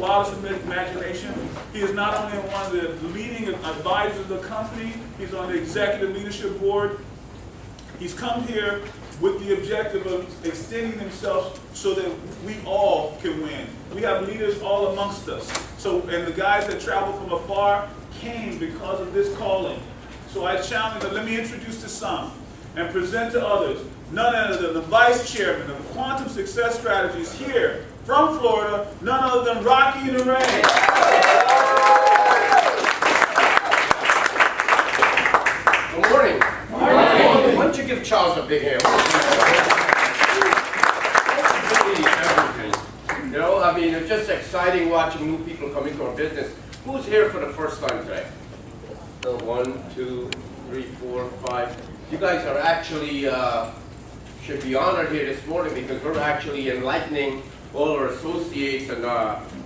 wildest imagination. He is not only one of the leading advisors of the company, he's on the executive leadership board. He's come here with the objective of extending himself so that we all can win. We have leaders all amongst us. So, and the guys that travel from afar came because of this calling. So I challenge them, let me introduce to some and present to others none other than the vice chairman of Quantum Success Strategies here from Florida, none other than Rocky Narain. Good morning. Why don't you give Charles a big hand? You know, I mean, it's just exciting watching new people come into our business. Who's here for the first time today? So 1, 2, 3, 4, 5. You guys are actually, should be honored here this morning because we're actually enlightening all our associates and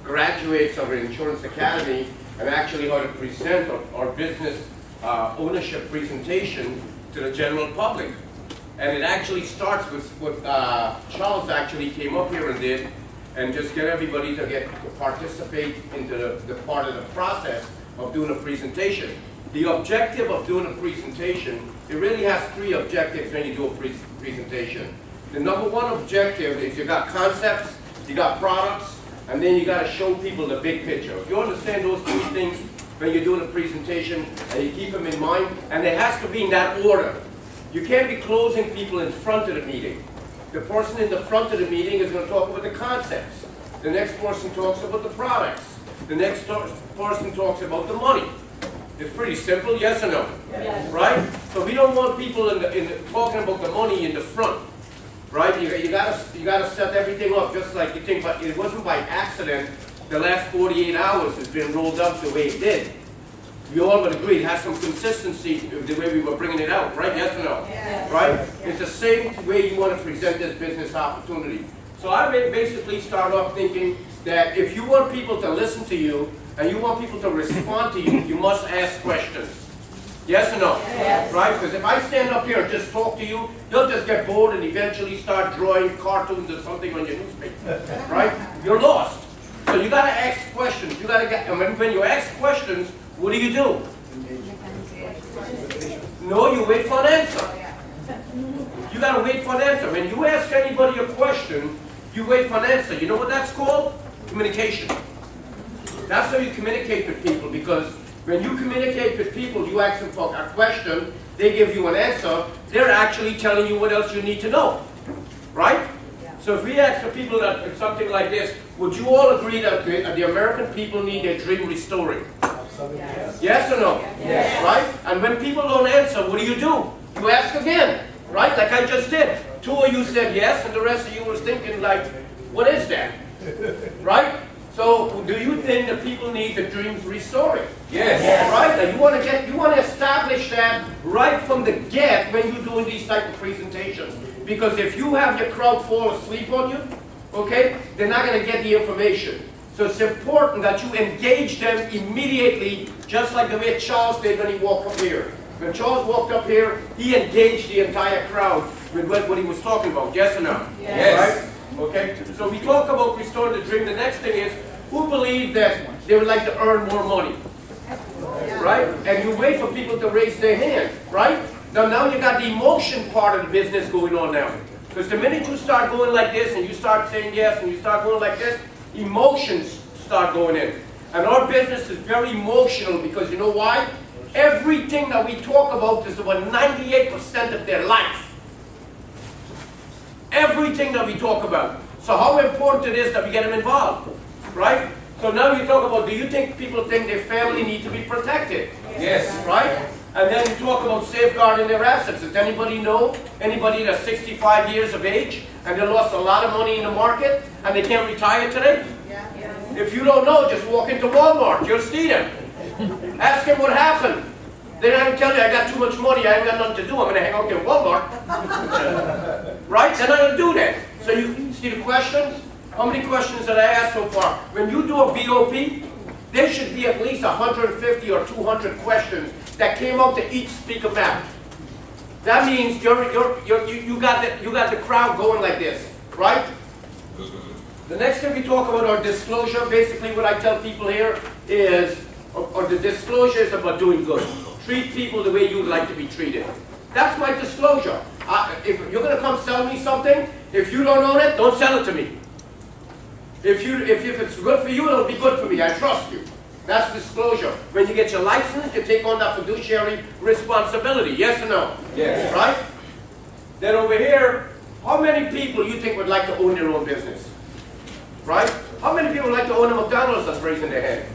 graduates of our Insurance Academy and actually how to present our business ownership presentation to the general public. And it actually starts with what Charles actually came up here and did, and just get everybody to participate into the part of the process of doing a presentation. The objective of doing a presentation, it really has 3 objectives when you do a presentation. The number 1 objective is you got concepts, you got products, and then you got to show people the big picture. If you understand those 3 things when you're doing a presentation and you keep them in mind, and it has to be in that order. You can't be closing people in front of the meeting. The person in the front of the meeting is going to talk about the concepts. The next person talks about the products. The next person talks about the money. It's pretty simple, yes or no? Yes. Right? So we don't want people talking about the money in the front. Right? You gotta set everything up just like you think, but it wasn't by accident the last 48 hours has been rolled up the way it did. We all would agree it has some consistency the way we were bringing it out, right? Yes or no? Yes. Right? Yes. It's the same way you want to present this business opportunity. So I basically start off thinking that if you want people to listen to you and you want people to respond to you, you must ask questions. Yes or no? Yes. Right? Because if I stand up here and just talk to you, you'll just get bored and eventually start drawing cartoons or something on your newspaper. Right? You're lost. So you got to ask questions. You got to get, and when you ask questions, what do? No, you wait for an answer. You got to wait for an answer. When you ask anybody a question, you wait for an answer. You know what that's called? Communication. That's how you communicate with people, because when you communicate with people, you ask them for a question, they give you an answer, they're actually telling you what else you need to know. Right? So if we ask the people that something like this, would you all agree that the American people need their dream restoring? Yes. Yes or no? Yes. Right? And when people don't answer, what do? You ask again. Right? Like I just did. 2 of you said yes, and the rest of you was thinking like, what is that? Right? So do you think that people need the dreams restoring? Yes. Yes. Right? Now you want to establish that right from the get when you're doing these type of presentations. Because if you have your crowd fall asleep on you, okay, they're not going to get the information. So it's important that you engage them immediately, just like the way Charles did when he walked up here. When Charles walked up here, he engaged the entire crowd with what he was talking about. Yes or no? Yes. Right? Okay? So we talk about restoring the dream. The next thing is, who believe that they would like to earn more money? Right? And you wait for people to raise their hand. Right? Now you got the emotion part of the business going on now. Because the minute you start going like this, and you start saying yes, and you start going like this, emotions start going in. And our business is very emotional because you know why? Everything that we talk about is about 98% of their life. Everything that we talk about. So how important it is that we get them involved, right? So now you talk about, do you think people think their family need to be protected? Yes. Right? And then you talk about safeguarding their assets. Does anybody know anybody that's 65 years of age and they lost a lot of money in the market and they can't retire today? Yeah. If you don't know, just walk into Walmart. You'll see them. Ask them what happened. They're not going to tell you, I got too much money, I ain't got nothing to do, I'm going to hang out in Walmart. Right? They're not going to do that. So you see the questions? How many questions did I ask so far? When you do a BOP, there should be at least 150 or 200 questions that came out to each speaker map. That means you got the crowd going like this, right? The next thing we talk about our disclosure, basically what I tell people here is, or the disclosure is about doing good. Treat people the way you'd like to be treated. That's my disclosure. If you're going to come sell me something, if you don't own it, don't sell it to me. If it's good for you, it'll be good for me. I trust you. That's disclosure. When you get your license, you take on that fiduciary responsibility. Yes or no? Yes. Right? Then over here, how many people you think would like to own their own business? Right? How many people would like to own a McDonald's that's raising their hand?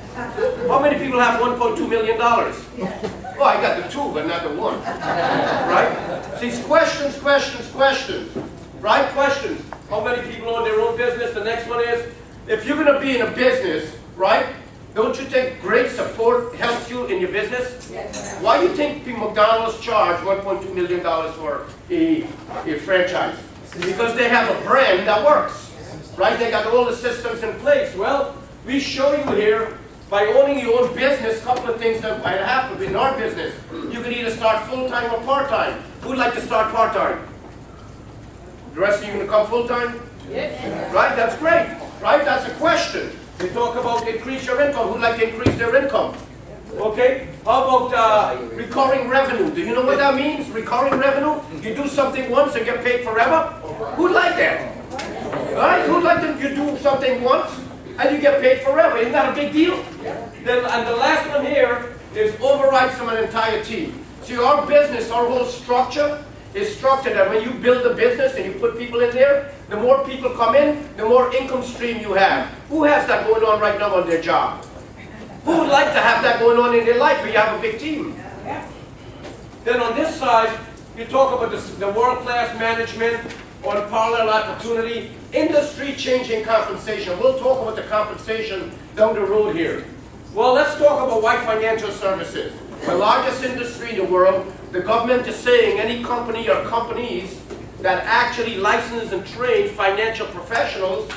How many people have $1.2 million? Oh, I got the two, but not the one. Right? See, questions, questions, questions. Right? Questions. How many people own their own business? The next one is, if you're going to be in a business, right? Don't you think great support helps you in your business? Yes. Why do you think McDonald's charge $1.2 million for a franchise? Because they have a brand that works. Right? They got all the systems in place. Well, we show you here, by owning your own business, a couple of things that might happen in our business. You can either start full-time or part-time. Who'd like to start part-time? The rest of you going to come full-time? Yes. Right? That's great. Right? That's a question. We talk about increase your income. Who'd like to increase their income? Okay? How about recurring revenue? Do you know what that means? Recurring revenue? You do something once and get paid forever? Who'd like that? Right? Who'd like to you do something once and you get paid forever? Isn't that a big deal? Then, and the last one here is overrides from an entire team. See, our business, our whole structure is structured that when you build a business and you put people in there, the more people come in, the more income stream you have. Who has that going on right now on their job? Who would like to have that going on in their life where you have a big team? Then on this side, you talk about the world-class management on parallel opportunity, industry-changing compensation. We'll talk about the compensation down the road here. Well, let's talk about why financial services. The largest industry in the world, the government is saying any company or companies that actually license and train financial professionals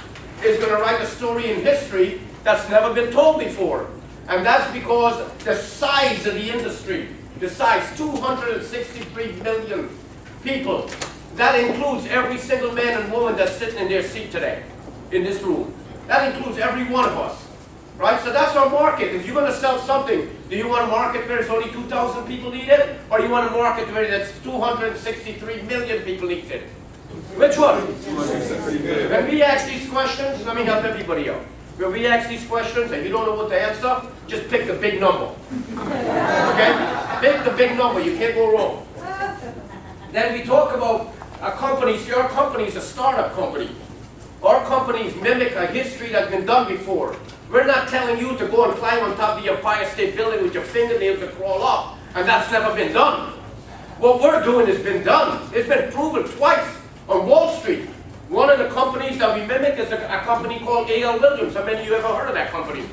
is going to write a story in history that's never been told before. And that's because the size of the industry, the size, 263 million people. That includes every single man and woman that's sitting in their seat today, in this room. That includes every one of us. Right? So that's our market. If you're going to sell something, do you want a market where it's only 2,000 people need it? Or you want a market where that's 263 million people need it? Which one? When we ask these questions, let me help everybody out. When we ask these questions and you don't know what to answer, just pick the big number. Okay? Pick the big number. You can't go wrong. Then we talk about a company. See, our company is a startup company. Our companies mimic a history that's been done before. We're not telling you to go and climb on top of the Empire State Building with your fingernails and crawl up. And that's never been done. What we're doing has been done. It's been proven twice on Wall Street. One of the companies that we mimic is a company called A.L. Williams. How many of you ever heard of that company?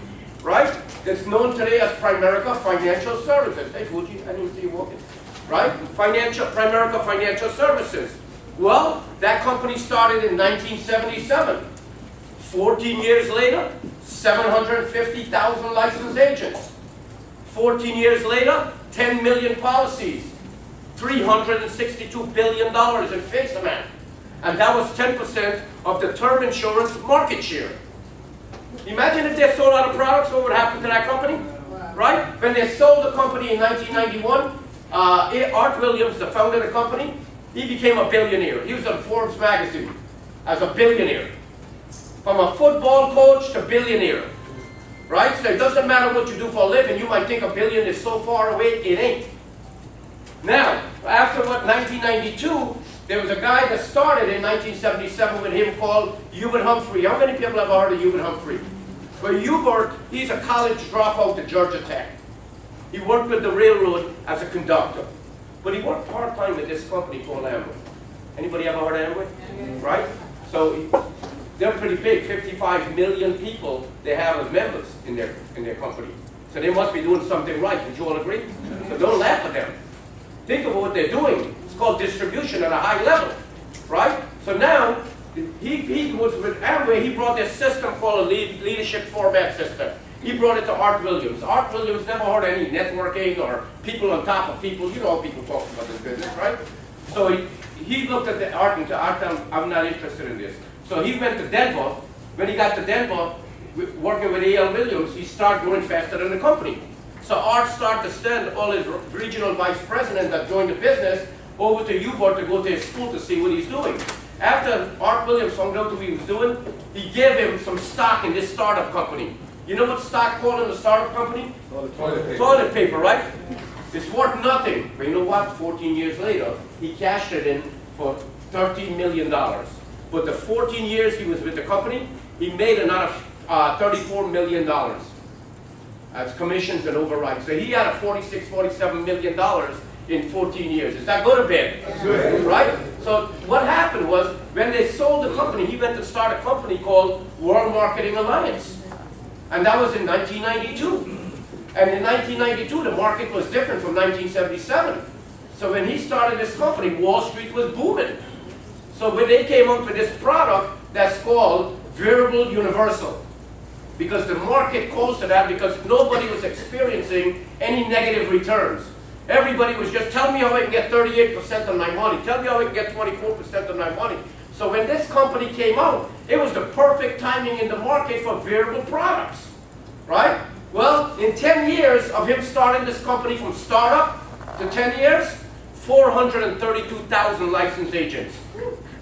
Right? It's known today as Primerica Financial Services. Hey, Fuji, I didn't see you walking. Right? Primerica Financial Services. Well, that company started in 1977. 14 years later, 750,000 licensed agents. 14 years later, 10 million policies. $362 billion in face amount. And that was 10% of the term insurance market share. Imagine if they sold out of products, what would happen to that company? Right? When they sold the company in 1991, Art Williams, the founder of the company, he became a billionaire. He was on Forbes magazine as a billionaire. From a football coach to billionaire. Right? So it doesn't matter what you do for a living. You might think a billion is so far away. It ain't. Now, after 1992, there was a guy that started in 1977 with him called Hubert Humphrey. How many people have heard of Hubert Humphrey? Well, Hubert, he's a college dropout at Georgia Tech. He worked with the railroad as a conductor. But he worked part-time with this company called Amway. Anybody ever heard of Amway? Right? So they're pretty big, 55 million people they have as members in their company. So they must be doing something right. Would you all agree? So don't laugh at them. Think about what they're doing. It's called distribution at a high level, right? So now, he was with Amway, he brought this system called a leadership format system. He brought it to Art Williams. Art Williams never heard any networking or people on top of people. You know how people talk about this business, right? So he looked at the Art and said, Art, I'm not interested in this. So he went to Denver when he got to Denver, working with A.L. Williams, he started growing faster than the company. So Art started to send all his regional vice presidents that joined the business over to U-Boat to go to his school to see what he's doing. After Art Williams found out what he was doing, he gave him some stock in this startup company. You know what stock called in the startup company? Toilet paper. Toilet paper, right? It's worth nothing. But you know what? 14 years later, he cashed it in for $13 million. But the 14 years he was with the company, he made another $34 million as commissions and overrides. So he had a $46, $47 million in 14 years. Is that good or bad? That's good. Right? So what happened was, when they sold the company, he went to start a company called World Marketing Alliance. And that was in 1992. And in 1992, the market was different from 1977. So when he started this company, Wall Street was booming. So when they came up with this product that's called Variable Universal, because the market calls to that because nobody was experiencing any negative returns. Everybody was just, tell me how I can get 38% on my money. Tell me how I can get 24% on my money. So when this company came out, it was the perfect timing in the market for variable products, right? Well, in 10 years of him starting this company from startup to 10 years, 432,000 licensed agents,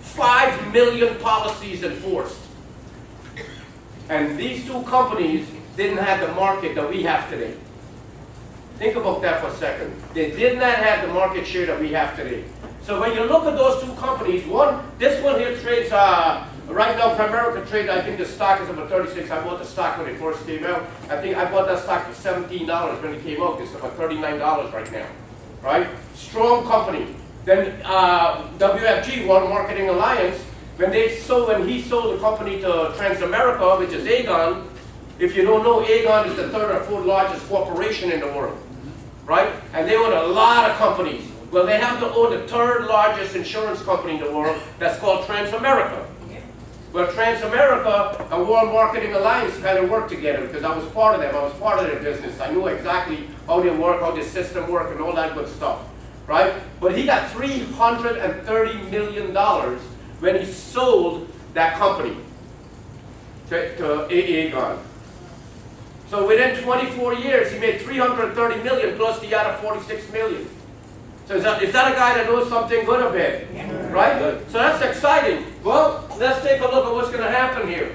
5 million policies enforced. And these two companies didn't have the market that we have today. Think about that for a second. They did not have the market share that we have today. So when you look at those two companies, this one here trades, right now, Primerica trades, I think the stock is about 36. I bought the stock when it first came out. I think I bought that stock for $17 when it came out. It's about $39 right now, right? Strong company. Then WFG, World Marketing Alliance, when he sold the company to Transamerica, which is Aegon. If you don't know, Aegon is the third or fourth largest corporation in the world, right? And they own a lot of companies. Well, they have to own the third largest insurance company in the world that's called Transamerica. Well, Transamerica and World Marketing Alliance kind of work together because I was part of them. I was part of their business. I knew exactly how they work, how the system works, and all that good stuff, right? But he got $330 million when he sold that company to Aegon. So within 24 years, he made $330 million plus the other $46 million. So is that a guy that knows something good or bad? Yeah. Right? So that's exciting. Well, let's take a look at what's going to happen here.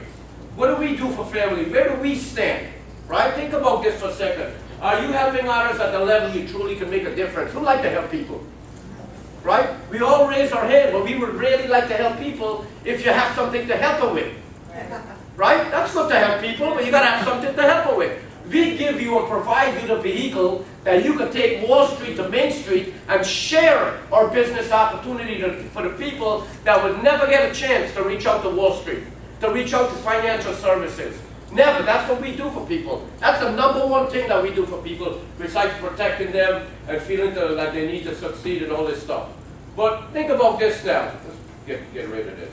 What do we do for family? Where do we stand? Right? Think about this for a second. Are you helping others at the level you truly can make a difference? Who like to help people? Right? We all raise our hand, but we would really like to help people if you have something to help them with. Right? That's good to help people, but you got to have something to help them with. We give you and provide you the vehicle that you can take Wall Street to Main Street and share our business opportunity for the people that would never get a chance to reach out to Wall Street, to reach out to financial services. Never. That's what we do for people. That's the number one thing that we do for people, besides protecting them and feeling that they need to succeed and all this stuff. But think about this now. Let's get rid of this.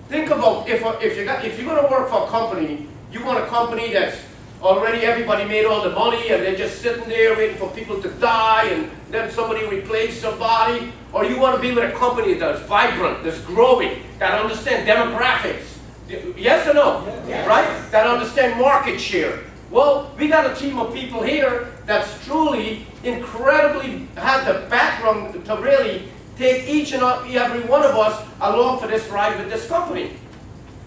Think about if you're going to work for a company, you want a company that's already everybody made all the money and they're just sitting there waiting for people to die and then somebody replace somebody, or you want to be with a company that's vibrant, that's growing, that understands demographics. Yes or no? Yes. Right? That understand market share. Well, we got a team of people here that's truly incredibly had the background to really take each and every one of us along for this ride with this company.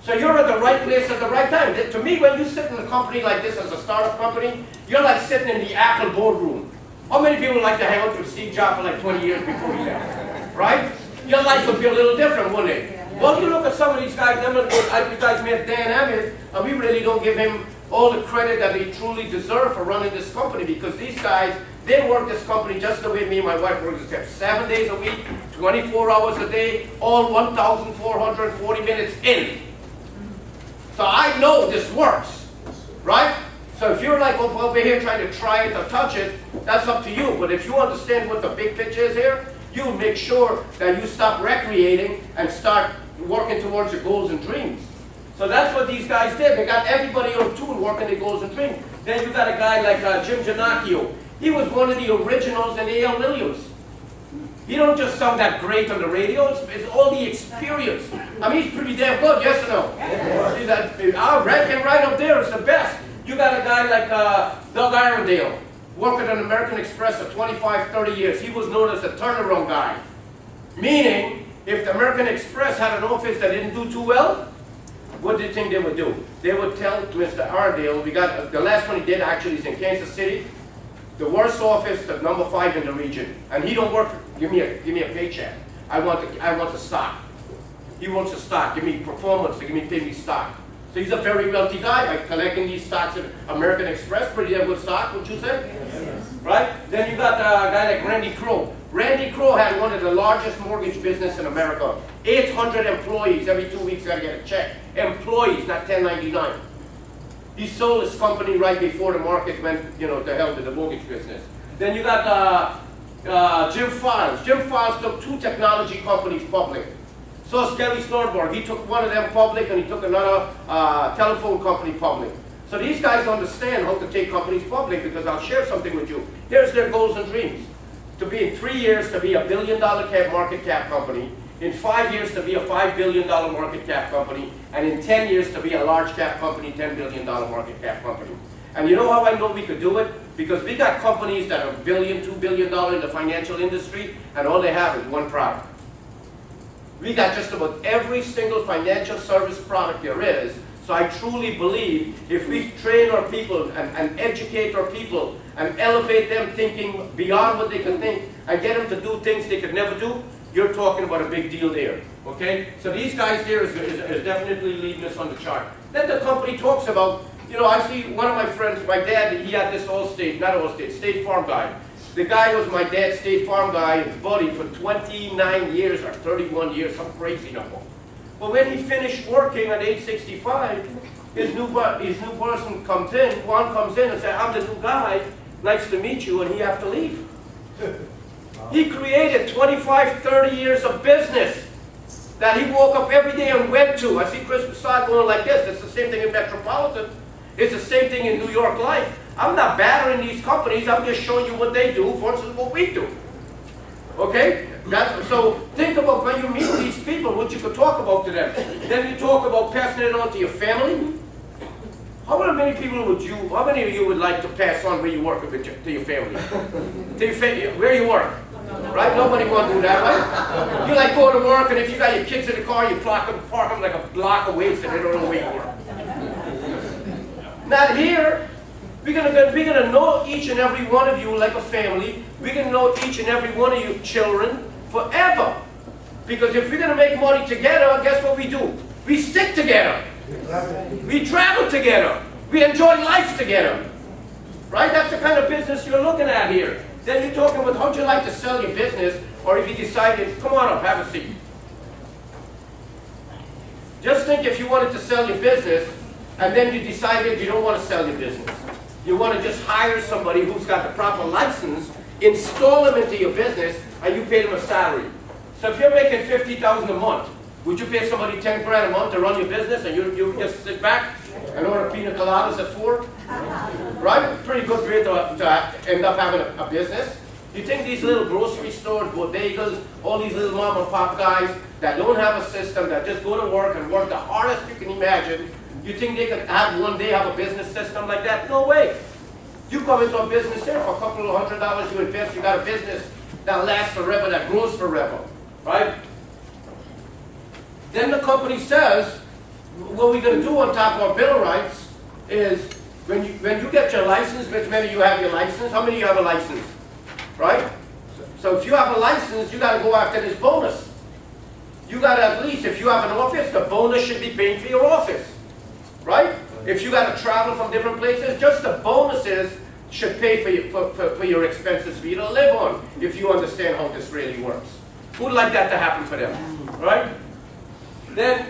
So you're at the right place at the right time. To me, when you sit in a company like this as a startup company, you're like sitting in the Apple boardroom. How many people like to hang out with Steve Jobs for like 20 years before he left? Right? Your life would be a little different, wouldn't it? Well, you look at some of these guys, you guys met Dan Ahmad, and we really don't give him all the credit that he truly deserves for running this company, because these guys, they work this company just the way me and my wife work this company. 7 days a week, 24 hours a day, all 1,440 minutes in. So I know this works, right? So if you're like over here trying to try it or touch it, that's up to you. But if you understand what the big picture is here, you make sure that you stop recreating and start working towards your goals and dreams. So that's what these guys did. They got everybody on tune working their goals and dreams. Then you got a guy like Jim Giannacchio. He was one of the originals in A.L. Williams. He don't just sound that great on the radio, it's all the experience. I mean, he's pretty damn good, yes or no? Yes. I'll rank him right up there, it's the best. You got a guy like Doug Arundel, worked at American Express for 25, 30 years. He was known as the turnaround guy. Meaning, if the American Express had an office that didn't do too well, what do you think they would do? They would tell Mr. Arundel, we got, the last one he did actually is in Kansas City, the worst office, the number 5 in the region. And he don't work, give me a paycheck. I want the stock. He wants the stock, give me performance, pay me stock. So he's a very wealthy guy by collecting these stocks at American Express, pretty damn good stock, wouldn't you say? Yes. Right? Then you got a guy like Randy Crow. Randy Crow had one of the largest mortgage business in America. 800 employees, every 2 weeks gotta get a check. Employees, not 1099. He sold his company right before the market went, to hell with the mortgage business. Then you got Jim Files. Jim Files took 2 technology companies public. So is Kelly Snordborg. He took one of them public and he took another telephone company public. So these guys understand how to take companies public because I'll share something with you. Here's their goals and dreams. To be in 3 years to be a $1 billion market cap company, in 5 years to be a $5 billion market cap company, and in 10 years to be a large cap company, $10 billion market cap company. And you know how I know we could do it? Because we got companies that are $1 billion, $2 billion in the financial industry, and all they have is one product. We got just about every single financial service product there is. So I truly believe if we train our people and educate our people and elevate them thinking beyond what they can think and get them to do things they could never do, you're talking about a big deal there. Okay? So these guys there is definitely leading us on the chart. Then the company talks about, I see one of my friends, my dad, he had this State Farm guy. The guy was my dad's State Farm guy, his buddy, for 29 years or 31 years, some crazy number. But when he finished working at age 65, his new person comes in, Juan comes in and says, I'm the new guy, nice to meet you, and he has to leave. He created 25, 30 years of business that he woke up every day and went to. I see Chris Prasad going like this. It's the same thing in Metropolitan. It's the same thing in New York Life. I'm not battering these companies. I'm just showing you what they do versus what we do. Okay? So think about when you meet these people, what you could talk about to them. Then you talk about passing it on to your family. How many of you would like to pass on where you work to your family? Where you work? Right? Nobody wants to do that, right? You like go to work, and if you got your kids in the car, you park them like a block away so they don't know where you work. Not here. We're gonna know each and every one of you like a family. We're gonna know each and every one of you children forever. Because if we're gonna make money together, guess what we do? We stick together. We travel together. We enjoy life together. Right? That's the kind of business you're looking at here. Then you're talking about how'd you like to sell your business, or if you decided, come on up, have a seat. Just think if you wanted to sell your business, and then you decided you don't want to sell your business. You want to just hire somebody who's got the proper license, install them into your business, and you pay them a salary. So if you're making $50,000 a month, would you pay somebody 10 grand a month to run your business, and you just sit back and order pina coladas at 4? Right? Pretty good way to end up having a business. You think these little grocery stores, bodegas, all these little mom and pop guys that don't have a system, that just go to work and work the hardest you can imagine, you think they could one day have a business system like that? No way. You come into a business here for a couple of $100 you invest, you got a business that lasts forever, that grows forever. Right? Then the company says, what we're going to do on top of our bill of rights is, when you get your license, which many of you have your license, how many of you have a license? Right? So if you have a license, you got to go after this bonus. You got to at least, if you have an office, the bonus should be paying for your office. Right? If you got to travel from different places, just the bonuses should pay for your expenses for you to live on, if you understand how this really works. Who'd like that to happen for them? Right? Then,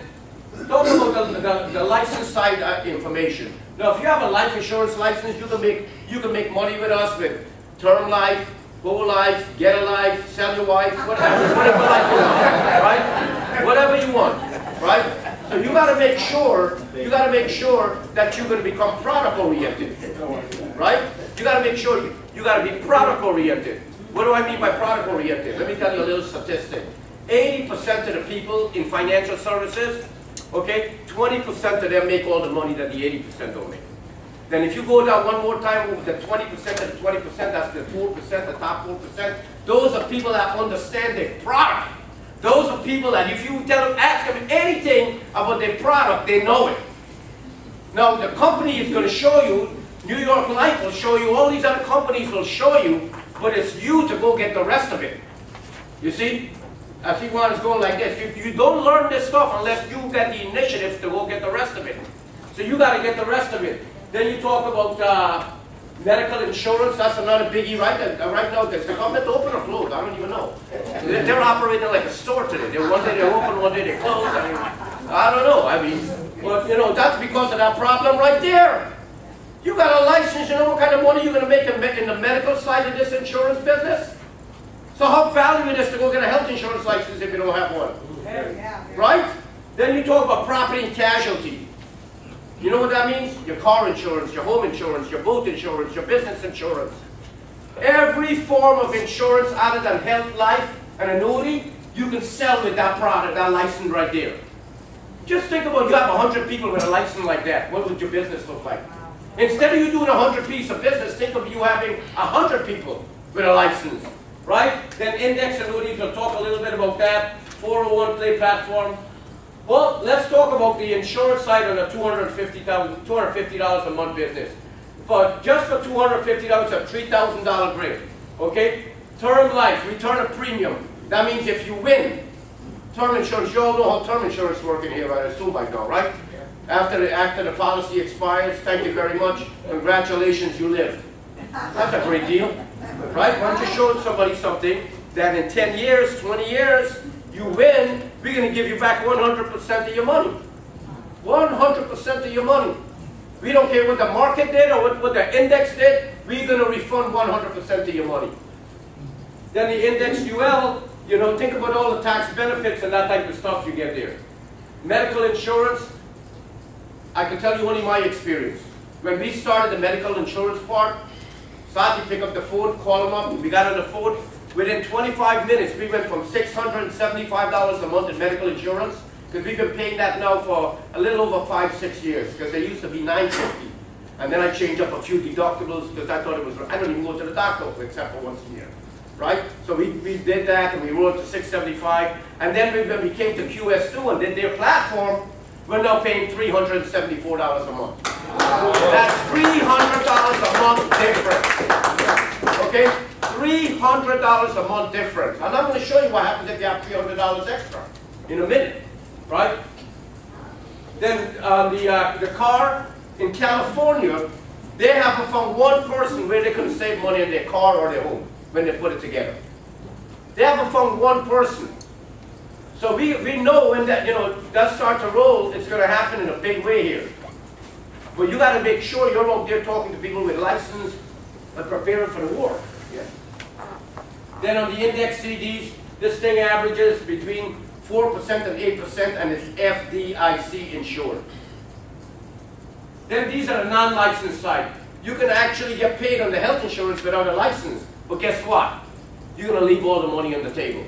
talk about the license side information. Now, if you have a life insurance license, you can make money with us with term life, whole life, get a life, sell your wife, whatever life you want, right? Whatever you want, right? So you got to make sure that you're going to become product oriented, right? You got to make sure you got to be product oriented. What do I mean by product oriented? Let me tell you a little statistic. 80% of the people in financial services, okay, 20% of them make all the money that the 80% don't make. Then if you go down one more time with the 20% and the 20%, that's the 4%, the top 4%, those are people that understand their product. Those are people that if you tell them, ask them anything about their product, they know it. Now the company is going to show you, New York Life will show you, all these other companies will show you, but it's you to go get the rest of it. You see? I think one is going like this. You don't learn this stuff unless you get the initiative to go get the rest of it. So you got to get the rest of it. Then you talk about medical insurance. That's another biggie, right? Right now, is the government open or closed? I don't even know. They're operating like a store today. One day they're open, one day they're closed. I don't know. But you know, that's because of that problem right there. You got a license, you know what kind of money you're going to make in the medical side of this insurance business? So how valuable it is to go get a health insurance license if you don't have one? Right? Then you talk about property and casualty. You know what that means? Your car insurance, your home insurance, your boat insurance, your business insurance. Every form of insurance other than health, life, and annuity, you can sell with that product, that license right there. Just think about you have 100 people with a license like that. What would your business look like? Instead of you doing 100 pieces of business, think of you having 100 people with a license. Right? Then index annuities, we'll talk a little bit about that. 401k platform. Well, let's talk about the insurance side on a $250 a month business. But just for $250, it's a $3,000 grant. Okay? Term life, return of premium. That means if you win, term insurance, you all know how term insurance works in here, I assume by now, right? After the policy expires, thank you very much, congratulations, you lived. That's a great deal, right? Why don't you show somebody something that in 10 years, 20 years, you win, we're going to give you back 100% of your money. 100% of your money. We don't care what the market did or what the index did, we're going to refund 100% of your money. Then the index UL, you know, think about all the tax benefits and that type of stuff you get there. Medical insurance, I can tell you only my experience. When we started the medical insurance part, Sattie picked up the phone, call him up, we got on the phone. Within 25 minutes, we went from $675 a month in medical insurance, because we've been paying that now for a little over 5-6 years, because they used to be $950. And then I changed up a few deductibles, because I thought it was, I don't even go to the doctor except for once a year. Right? So we did that, and we rolled to $675. And then when we came to QS2 and did their platform, we're now paying $374 a month. That's $300 a month difference. Okay? $300 a month difference. And I'm going to show you what happens if you have $300 extra in a minute. Right? Then the car in California, they haven't found one person where they can save money in their car or their home when they put it together. They haven't found one person. So we know when that, you know, that starts to roll, it's going to happen in a big way here. But you got to make sure you're out there talking to people with license and preparing for the war. Yeah. Then on the index CDs, this thing averages between 4% and 8% and it's FDIC insured. Then these are the non-licensed side. You can actually get paid on the health insurance without a license. But guess what? You're going to leave all the money on the table.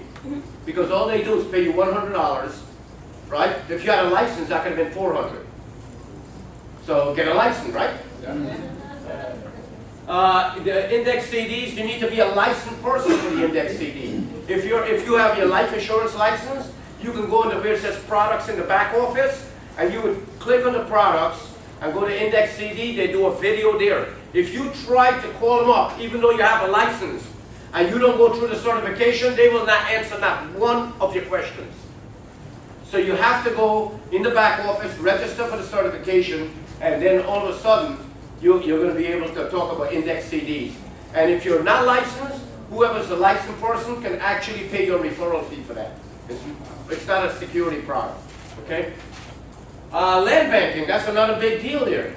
Because all they do is pay you $100, right? If you had a license, that could have been $400. So get a license, right? Yeah. The index CDs, you need to be a licensed person for the index CD. If you have your life insurance license, you can go into where it says products in the back office, and you would click on the products and go to index CD, they do a video there. If you try to call them up, even though you have a license, and you don't go through the certification, they will not answer not one of your questions. So you have to go in the back office, register for the certification, and then all of a sudden, you're going to be able to talk about index CDs. And if you're not licensed, whoever's the licensed person can actually pay your referral fee for that. It's not a security product, okay? Land banking, that's another big deal here.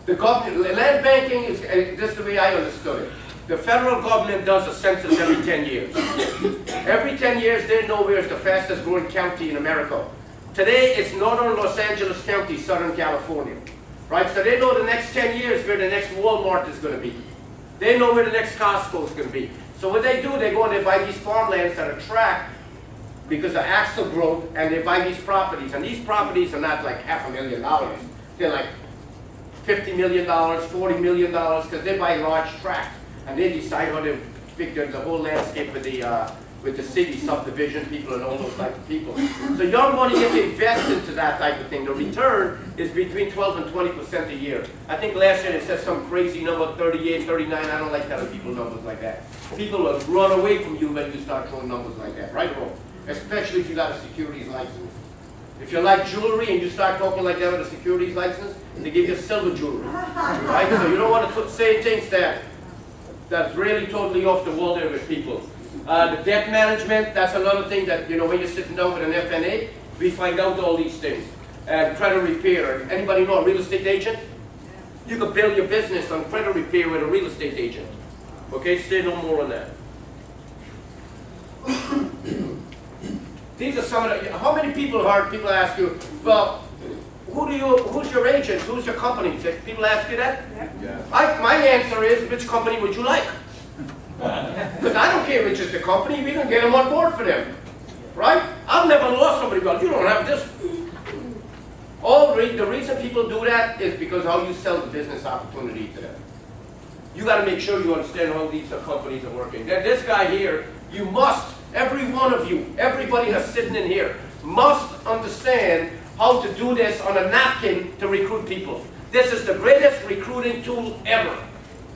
The government, land banking, this is the way I understood it. The federal government does a census every 10 years. Every 10 years, they know where's the fastest growing county in America. Today, it's northern Los Angeles County, Southern California. Right? So they know the next 10 years where the next Walmart is going to be. They know where the next Costco is going to be. So what they do, they go and they buy these farmlands that are tracked because of axle growth, and they buy these properties. And these properties are not like $500,000. They're like $50 million, $40 million, because they buy large tracts. And they decide how to figure the whole landscape with the city subdivision people and all those type of people. So your money gets invested into that type of thing. The return is between 12 and 20% a year. I think last year it said some crazy number, 38, 39. I don't like telling people numbers like that. People will run away from you when you start throwing numbers like that, right or wrong? Especially if you got a securities license. If you like jewelry and you start talking like that with a securities license, they give you silver jewelry, right? So you don't want to say things that's really totally off the wall there with people. The debt management, that's another thing that, you know, when you're sitting down with an FNA, we find out all these things. And credit repair. Anybody know a real estate agent? You can build your business on credit repair with a real estate agent. Okay, say no more on that. These are some of the, how many people ask you, well, who's your agent? Who's your company? People ask you that? Yeah. My answer is, which company would you like? Because I don't care which is the company, we can get them on board for them. Right? I've never lost somebody, well, you don't have this. The reason people do that is because how you sell the business opportunity to them. You got to make sure you understand how these companies are working. This guy here, you must, every one of you, everybody that's sitting in here, must understand how to do this on a napkin to recruit people. This is the greatest recruiting tool ever.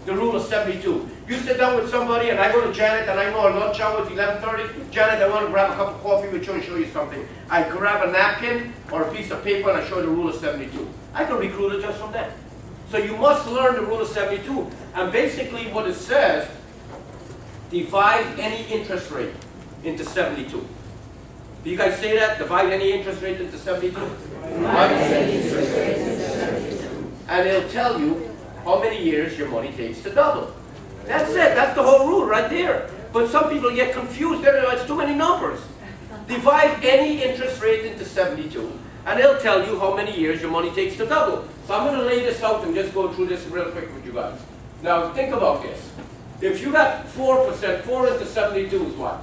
The rule of 72. You sit down with somebody and I go to Janet and I know our lunch hour is 11:30. Janet, I want to grab a cup of coffee with you and show you something. I grab a napkin or a piece of paper and I show you the rule of 72. I can recruit it just from that. So you must learn the rule of 72. And basically what it says, divide any interest rate into 72. Do you guys say that? Divide any interest rate into 72? Divide any interest rate into 72. And it'll tell you how many years your money takes to double. That's it. That's the whole rule right there. But some people get confused. It's too many numbers. Divide any interest rate into 72, and it'll tell you how many years your money takes to double. So I'm going to lay this out and just go through this real quick with you guys. Now, think about this. If you got 4%, 4 into 72 is what?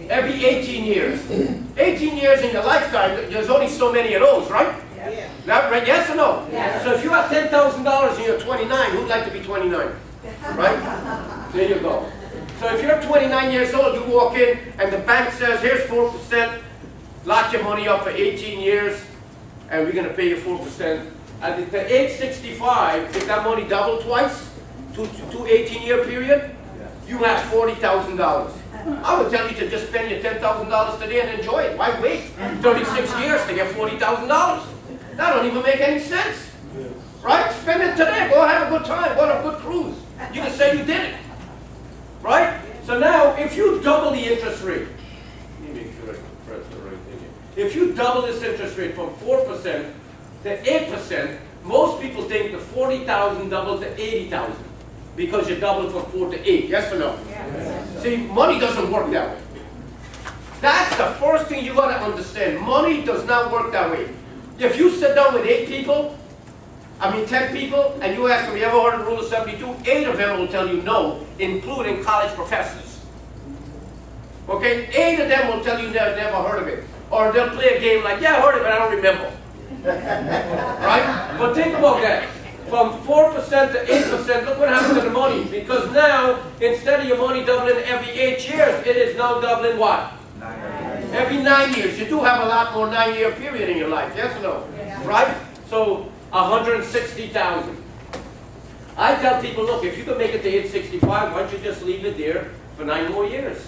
Every 18 years. 18 years in your lifetime, there's only so many of those, right? Yeah. That, right? Yes or no? Yes. So if you have $10,000 and you're 29, who'd like to be 29? Right? There you go. So if you're 29 years old, you walk in and the bank says, here's 4%, lock your money up for 18 years, and we're going to pay you 4%. At the age 65, if that money doubled twice, to 18-year period, you have $40,000. I would tell you to just spend your $10,000 today and enjoy it. Why wait 36 years to get $40,000? That don't even make any sense. Right? Spend it today. Go have a good time. Go on a good cruise. You can say you did it. Right? So now, if you double the interest rate, let me make sure I press the right thing here. If you double this interest rate from 4% to 8%, most people think the 40,000 doubled to 80,000 because you doubled from 4 to 8. Yes or no? Yes. See, money doesn't work that way. That's the first thing you got to understand. Money does not work that way. If you sit down with 10 people, and you ask them, you ever heard of the rule of 72? 8 of them will tell you no, including college professors. Okay? 8 of them will tell you they've never heard of it. Or they'll play a game like, yeah, I heard of it, I don't remember. Right? But think about that. From 4% to 8%, look what happened to the money. Because now, instead of your money doubling every 8 years, it is now doubling what? 9 years. Every 9 years. You do have a lot more 9-year period in your life, yes or no? Yeah. Right? So, 160,000. I tell people, look, if you can make it to age 65, why don't you just leave it there for 9 more years?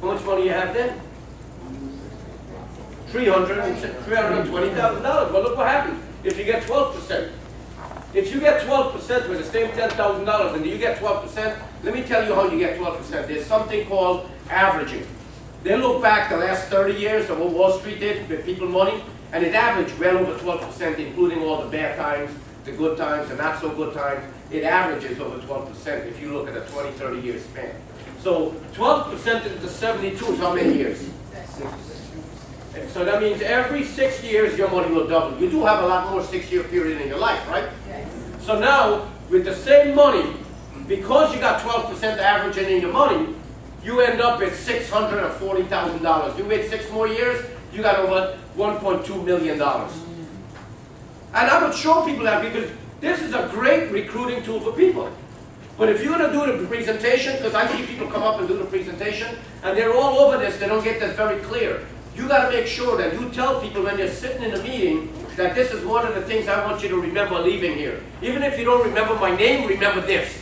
How much money you have then? $320,000. Well, look what happens if you get 12%. If you get 12% with the same $10,000 and you get 12%, let me tell you how you get 12%. There's something called averaging. They look back the last 30 years of what Wall Street did with people money, and it averaged well over 12%, including all the bad times, the good times, the not so good times. It averages over 12% if you look at a 20, 30-year span. So 12% into 72 is how many years? 6. So that means every 6 years your money will double. You do have a lot more 6-year period in your life, right? Yes. So now, with the same money, because you got 12% average in your money, you end up at $640,000. You wait 6 more years, you got over $1.2 million. And I would show people that because this is a great recruiting tool for people. But if you're going to do the presentation, because I see people come up and do the presentation, and they're all over this, they don't get this very clear. You got to make sure that you tell people when they're sitting in a meeting that this is one of the things I want you to remember leaving here. Even if you don't remember my name, remember this.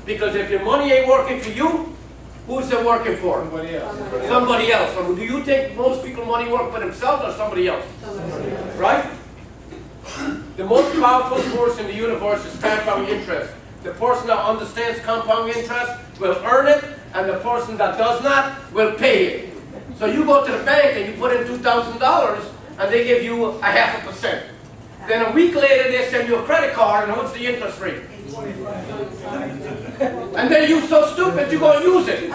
Because if your money ain't working for you, who's it working for? Somebody else. Somebody else. Or do you think most people money work for themselves or somebody else? Right? The most powerful force in the universe is compound interest. The person that understands compound interest will earn it, and the person that does not will pay it. So you go to the bank and you put in $2,000, and they give you 0.5%. Then a week later they send you a credit card, and what's the interest rate? And then you're so stupid you go and use it.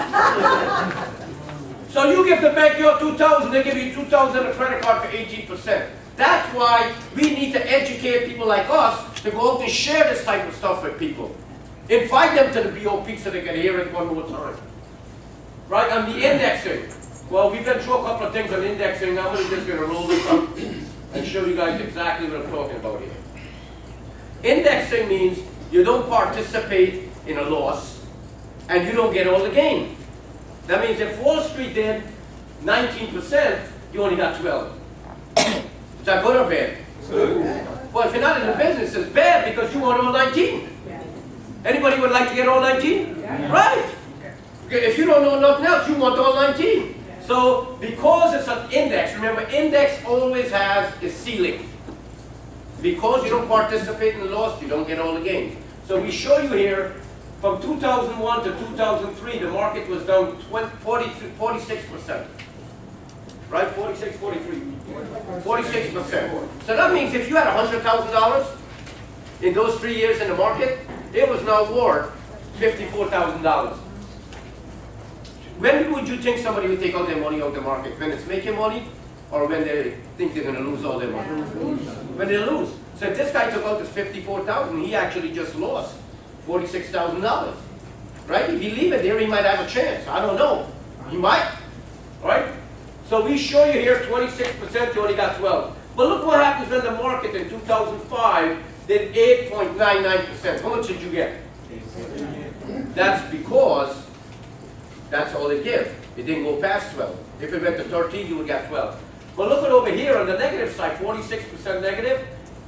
So you give the bank your $2,000, they give you $2,000 a credit card for 18%. That's why we need to educate people like us to go out and share this type of stuff with people. Invite them to the BOP so they can hear it one more time. Right, on the indexing. Well, we've been through a couple of things on indexing. I'm just going to roll this up and show you guys exactly what I'm talking about here. Indexing means you don't participate in a loss and you don't get all the gain. That means if Wall Street did 19%, you only got 12. Is that good or bad? Good. Well, if you're not in the business, it's bad because you want all 19. Anybody would like to get all 19? Yeah. Right. If you don't know nothing else, you want all 19. So, because it's an index, remember, index always has a ceiling. Because you don't participate in the loss, you don't get all the gains. So we show you here, from 2001 to 2003, the market was down 46%. Right? 46, 43. 46%. So that means if you had $100,000 in those 3 years in the market, it was now worth $54,000. When would you think somebody would take all their money out of the market? When it's making money, or when they think they're going to lose all their money? When they lose. So if this guy took out this $54,000, he actually just lost $46,000. Right? If you leave it there, he might have a chance. I don't know. He might. Right? So we show you here 26%, you only got 12. But look what happens when the market in 2005 did 8.99%. How much did you get? That's because that's all they give. It didn't go past 12. If it went to 13, you would get 12. But look at over here on the negative side, 46% negative.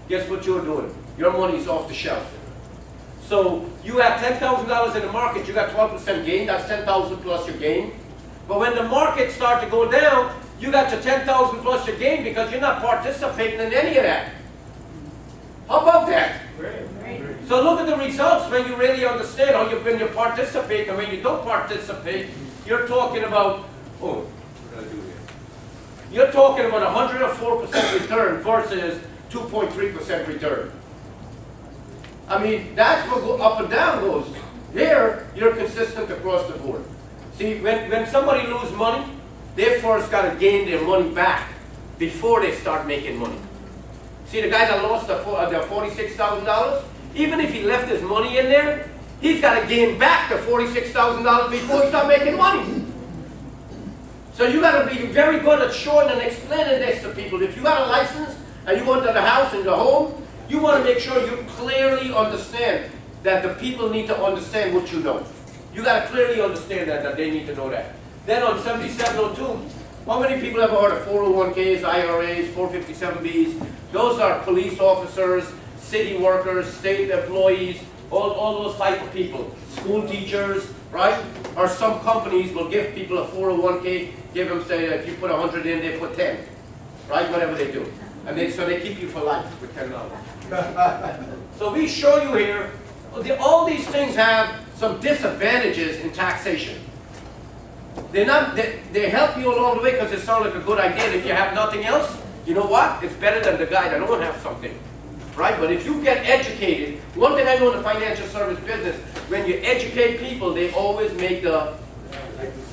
Guess what you're doing? Your money is off the shelf. So you have $10,000 in the market, you got 12% gain. That's $10,000 plus your gain. But when the market starts to go down, you got your $10,000 plus your gain because you're not participating in any of that. How about that? Great. So look at the results when you really understand how when you participate and when you don't participate. You're talking about, oh, what did I do here? You're talking about 104% return versus 2.3% return. I mean, that's what go up and down goes. Here, you're consistent across the board. See, when somebody loses money, they first got to gain their money back before they start making money. See, the guy that lost the $46,000, even if he left his money in there, he's got to gain back the $46,000 before he starts making money. So you got to be very good at showing and explaining this to people. If you got a license and you go into the house and the home, you want to make sure you clearly understand that the people need to understand what you know. You got to clearly understand that they need to know that. Then on 7702, how many people have heard of 401ks, IRAs, 457Bs? Those are police officers, city workers, state employees, all those type of people. School teachers, right? Or some companies will give people a 401k, give them, say, if you put 100 in, they put 10. Right? Whatever they do. And so they keep you for life with $10. So we show you here, all these things have some disadvantages in taxation. They help you along the way because it sounds like a good idea. And if you have nothing else, you know what? It's better than the guy that don't have something. Right? But if you get educated, one thing I know in the financial service business, when you educate people, they always make the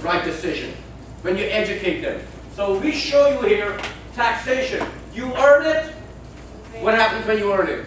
right decision. When you educate them. So we show you here taxation. You earn it. What happens when you earn it?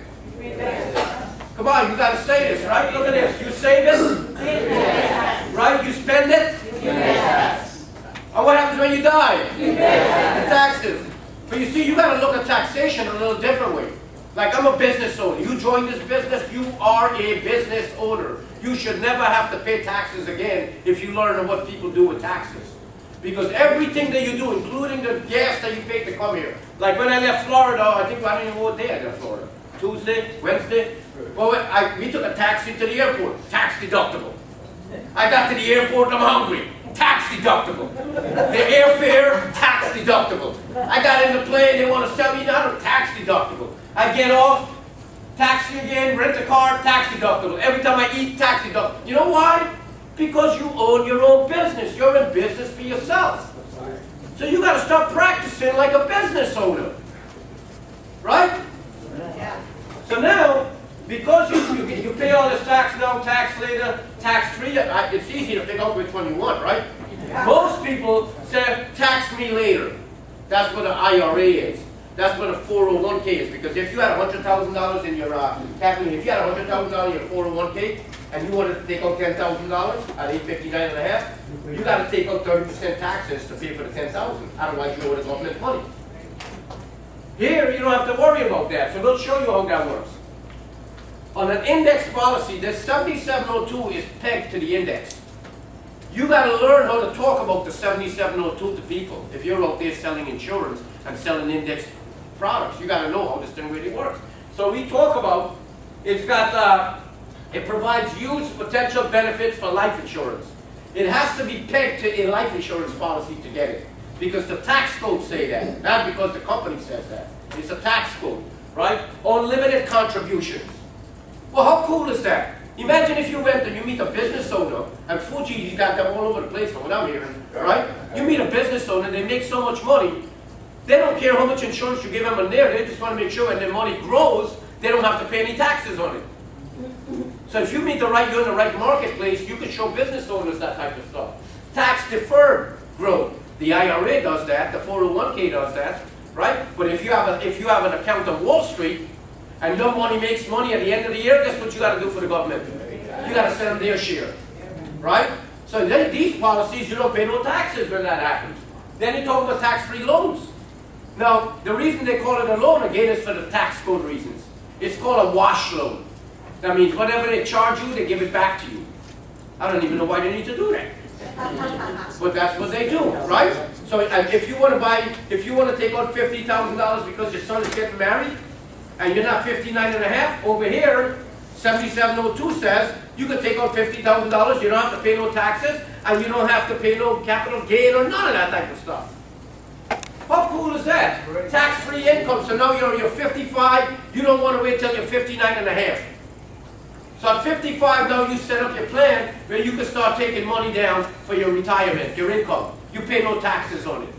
Come on, you gotta say this, right? Look at this. You save it? Yes. Right? You spend it? Yes. And what happens when you die? Yes. The taxes. But you see, you gotta look at taxation a little different way. Like, I'm a business owner. You join this business, you are a business owner. You should never have to pay taxes again if you learn what people do with taxes. Because everything that you do, including the gas that you pay to come here. Like when I left Florida, I don't even know what day I left Florida. Tuesday, Wednesday. Well, we took a taxi to the airport, tax deductible. I got to the airport, I'm hungry, tax deductible. The airfare, tax deductible. I got in the plane, they want to sell me another, tax deductible. I get off, taxi again, rent a car, tax deductible. Every time I eat, tax deductible. You know why? Because you own your own business. You're in business for yourself. So you got to start practicing like a business owner. Right? So now, because you pay all this tax now, tax later, tax free, it's easy to pick up with 21, right? Yeah. Most people say, tax me later. That's what an IRA is. That's what a 401k is. Because if you had $100,000 in your capital, if you had $100,000 in your 401k, and you wanted to take out $10,000 at $859.5, you got to take out 30% taxes to pay for the $10,000. Otherwise, you owe the government money. Here, you don't have to worry about that. So we'll show you how that works. On an index policy, this 7702 is pegged to the index. You got to learn how to talk about the 7702 to people. If you're out there selling insurance and selling index products, you got to know how this thing really works. So we talk about, it's got, it provides huge potential benefits for life insurance. It has to be pegged to a life insurance policy to get it. Because the tax codes say that, not because the company says that. It's a tax code, right? Unlimited contributions. Well, how cool is that? Imagine if you went and you meet a business owner, and Fuji, you got them all over the place from what I'm hearing, right? You meet a business owner, they make so much money, they don't care how much insurance you give them on there, they just want to make sure when their money grows, they don't have to pay any taxes on it. So if you meet you're in the right marketplace, you can show business owners that type of stuff. Tax deferred growth. The IRA does that, the 401k does that, right? But if you have an account on Wall Street, and your money makes money at the end of the year, guess what you got to do for the government? You got to send them their share, right? So then these policies, you don't pay no taxes when that happens. Then you talk about tax-free loans. Now, the reason they call it a loan, again, is for the tax code reasons. It's called a wash loan. That means whatever they charge you, they give it back to you. I don't even know why they need to do that. But that's what they do, right? So if you want to take out $50,000 because your son is getting married, and you're not 59.5, over here, 7702 says you can take out $50,000, you don't have to pay no taxes, and you don't have to pay no capital gain or none of that type of stuff. How cool is that? Tax-free income, so now you're 55, you don't want to wait till you're 59.5. So at 55 now you set up your plan where you can start taking money down for your retirement, your income. You pay no taxes on it.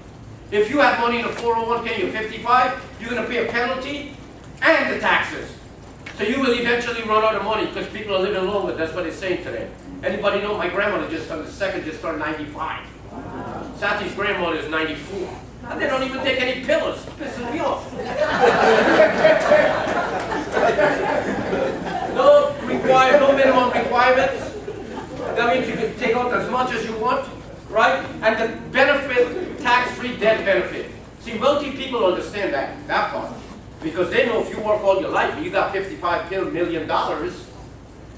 If you have money in a 401k, you're 55, you're going to pay a penalty and the taxes. So you will eventually run out of money because people are living longer. That's what it's saying today. Anybody know my grandmother just turned 95. Wow. Sattie's grandmother is 94. And they don't even take any pills. Pisses me off. No minimum requirements. That means you can take out as much as you want, right? And the benefit, tax-free death benefit. See, wealthy people understand that part. Because they know if you work all your life and you got $55 million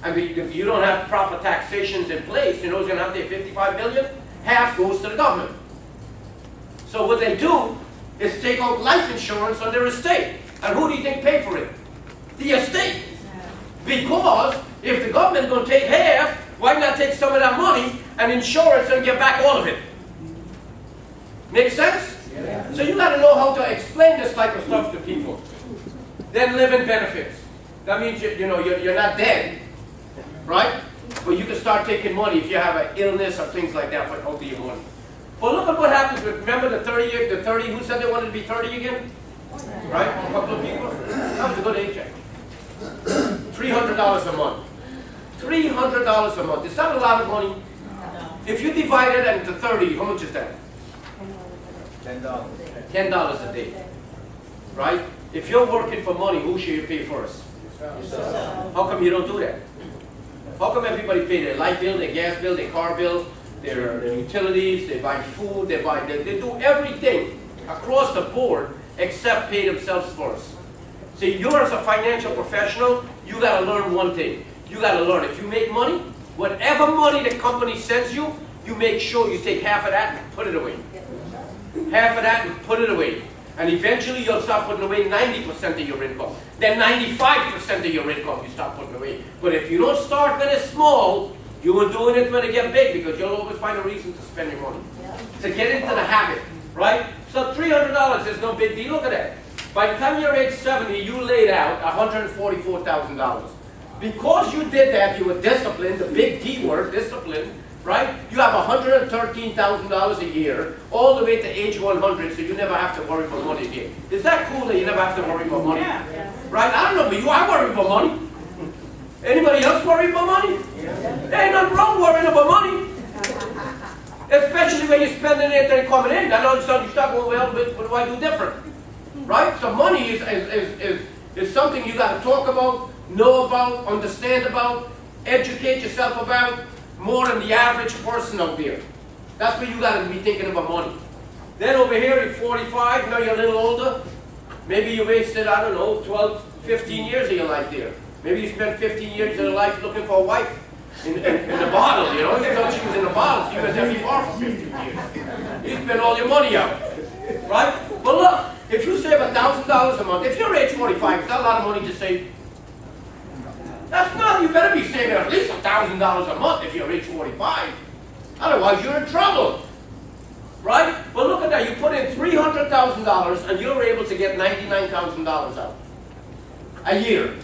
and you don't have proper taxations in place, you know who's going to have to pay $55 million? Half goes to the government. So what they do is take out life insurance on their estate. And who do you think paid for it? The estate. Because if the government is going to take half, why not take some of that money and insure it and get back all of it? Make sense? Yeah. So you got to know how to explain this type of stuff to people. Then living benefits. That means you're not dead, right? But you can start taking money if you have an illness or things like that for out of your money. But look at what happens with, remember the 30, who said they wanted to be 30 again? Right? A couple of people? That was a good age. $300 a month. $300 a month. Is that a lot of money? If you divide it into 30, how much is that? $10. $10 a day. Right? If you're working for money, who should you pay first? Yourself. How come you don't do that? How come everybody pay their light bill, their gas bill, their car bill, their utilities, they buy food, they do everything across the board except pay themselves first. See, you as a financial professional, you gotta learn one thing. You gotta learn, if you make money, whatever money the company sends you, you make sure you take half of that and put it away. Half of that and put it away. And eventually you'll start putting away 90% of your income. Then 95% of your income you start putting away. But if you don't start when it's small, you are doing it when it get big, because you'll always find a reason to spend your money. To get into the habit, right? So $300 is no big deal. Look at that. By the time you're age 70, you laid out $144,000. Because you did that, you were disciplined, the big D word, disciplined, right? You have $113,000 a year, all the way to age 100, so you never have to worry about money again. Is that cool that you never have to worry about money? Yeah. Right? I don't know about you, I worry about money. Anybody else worry about money? There ain't nothing wrong worrying about money. Especially when you're spending it and coming in. Then all of a sudden you start going, well, what do I do different? Right? So money is something you got to talk about, know about, understand about, educate yourself about, more than the average person out there. That's where you got to be thinking about money. Then over here, you're 45, now you're a little older. Maybe you wasted, I don't know, 12, 15 years of your life there. Maybe you spent 15 years of your life looking for a wife in the bottle, you know? You thought she was in the bottle, so you went every bar for 15 years. You spent all your money out, right? But look, if you save $1,000 a month, if you're age 45, is that a lot of money to save? That's not, you better be saving at least $1,000 a month if you're age 45. Otherwise, you're in trouble. Right? Well, look at that. You put in $300,000 and you're able to get $99,000 out a year.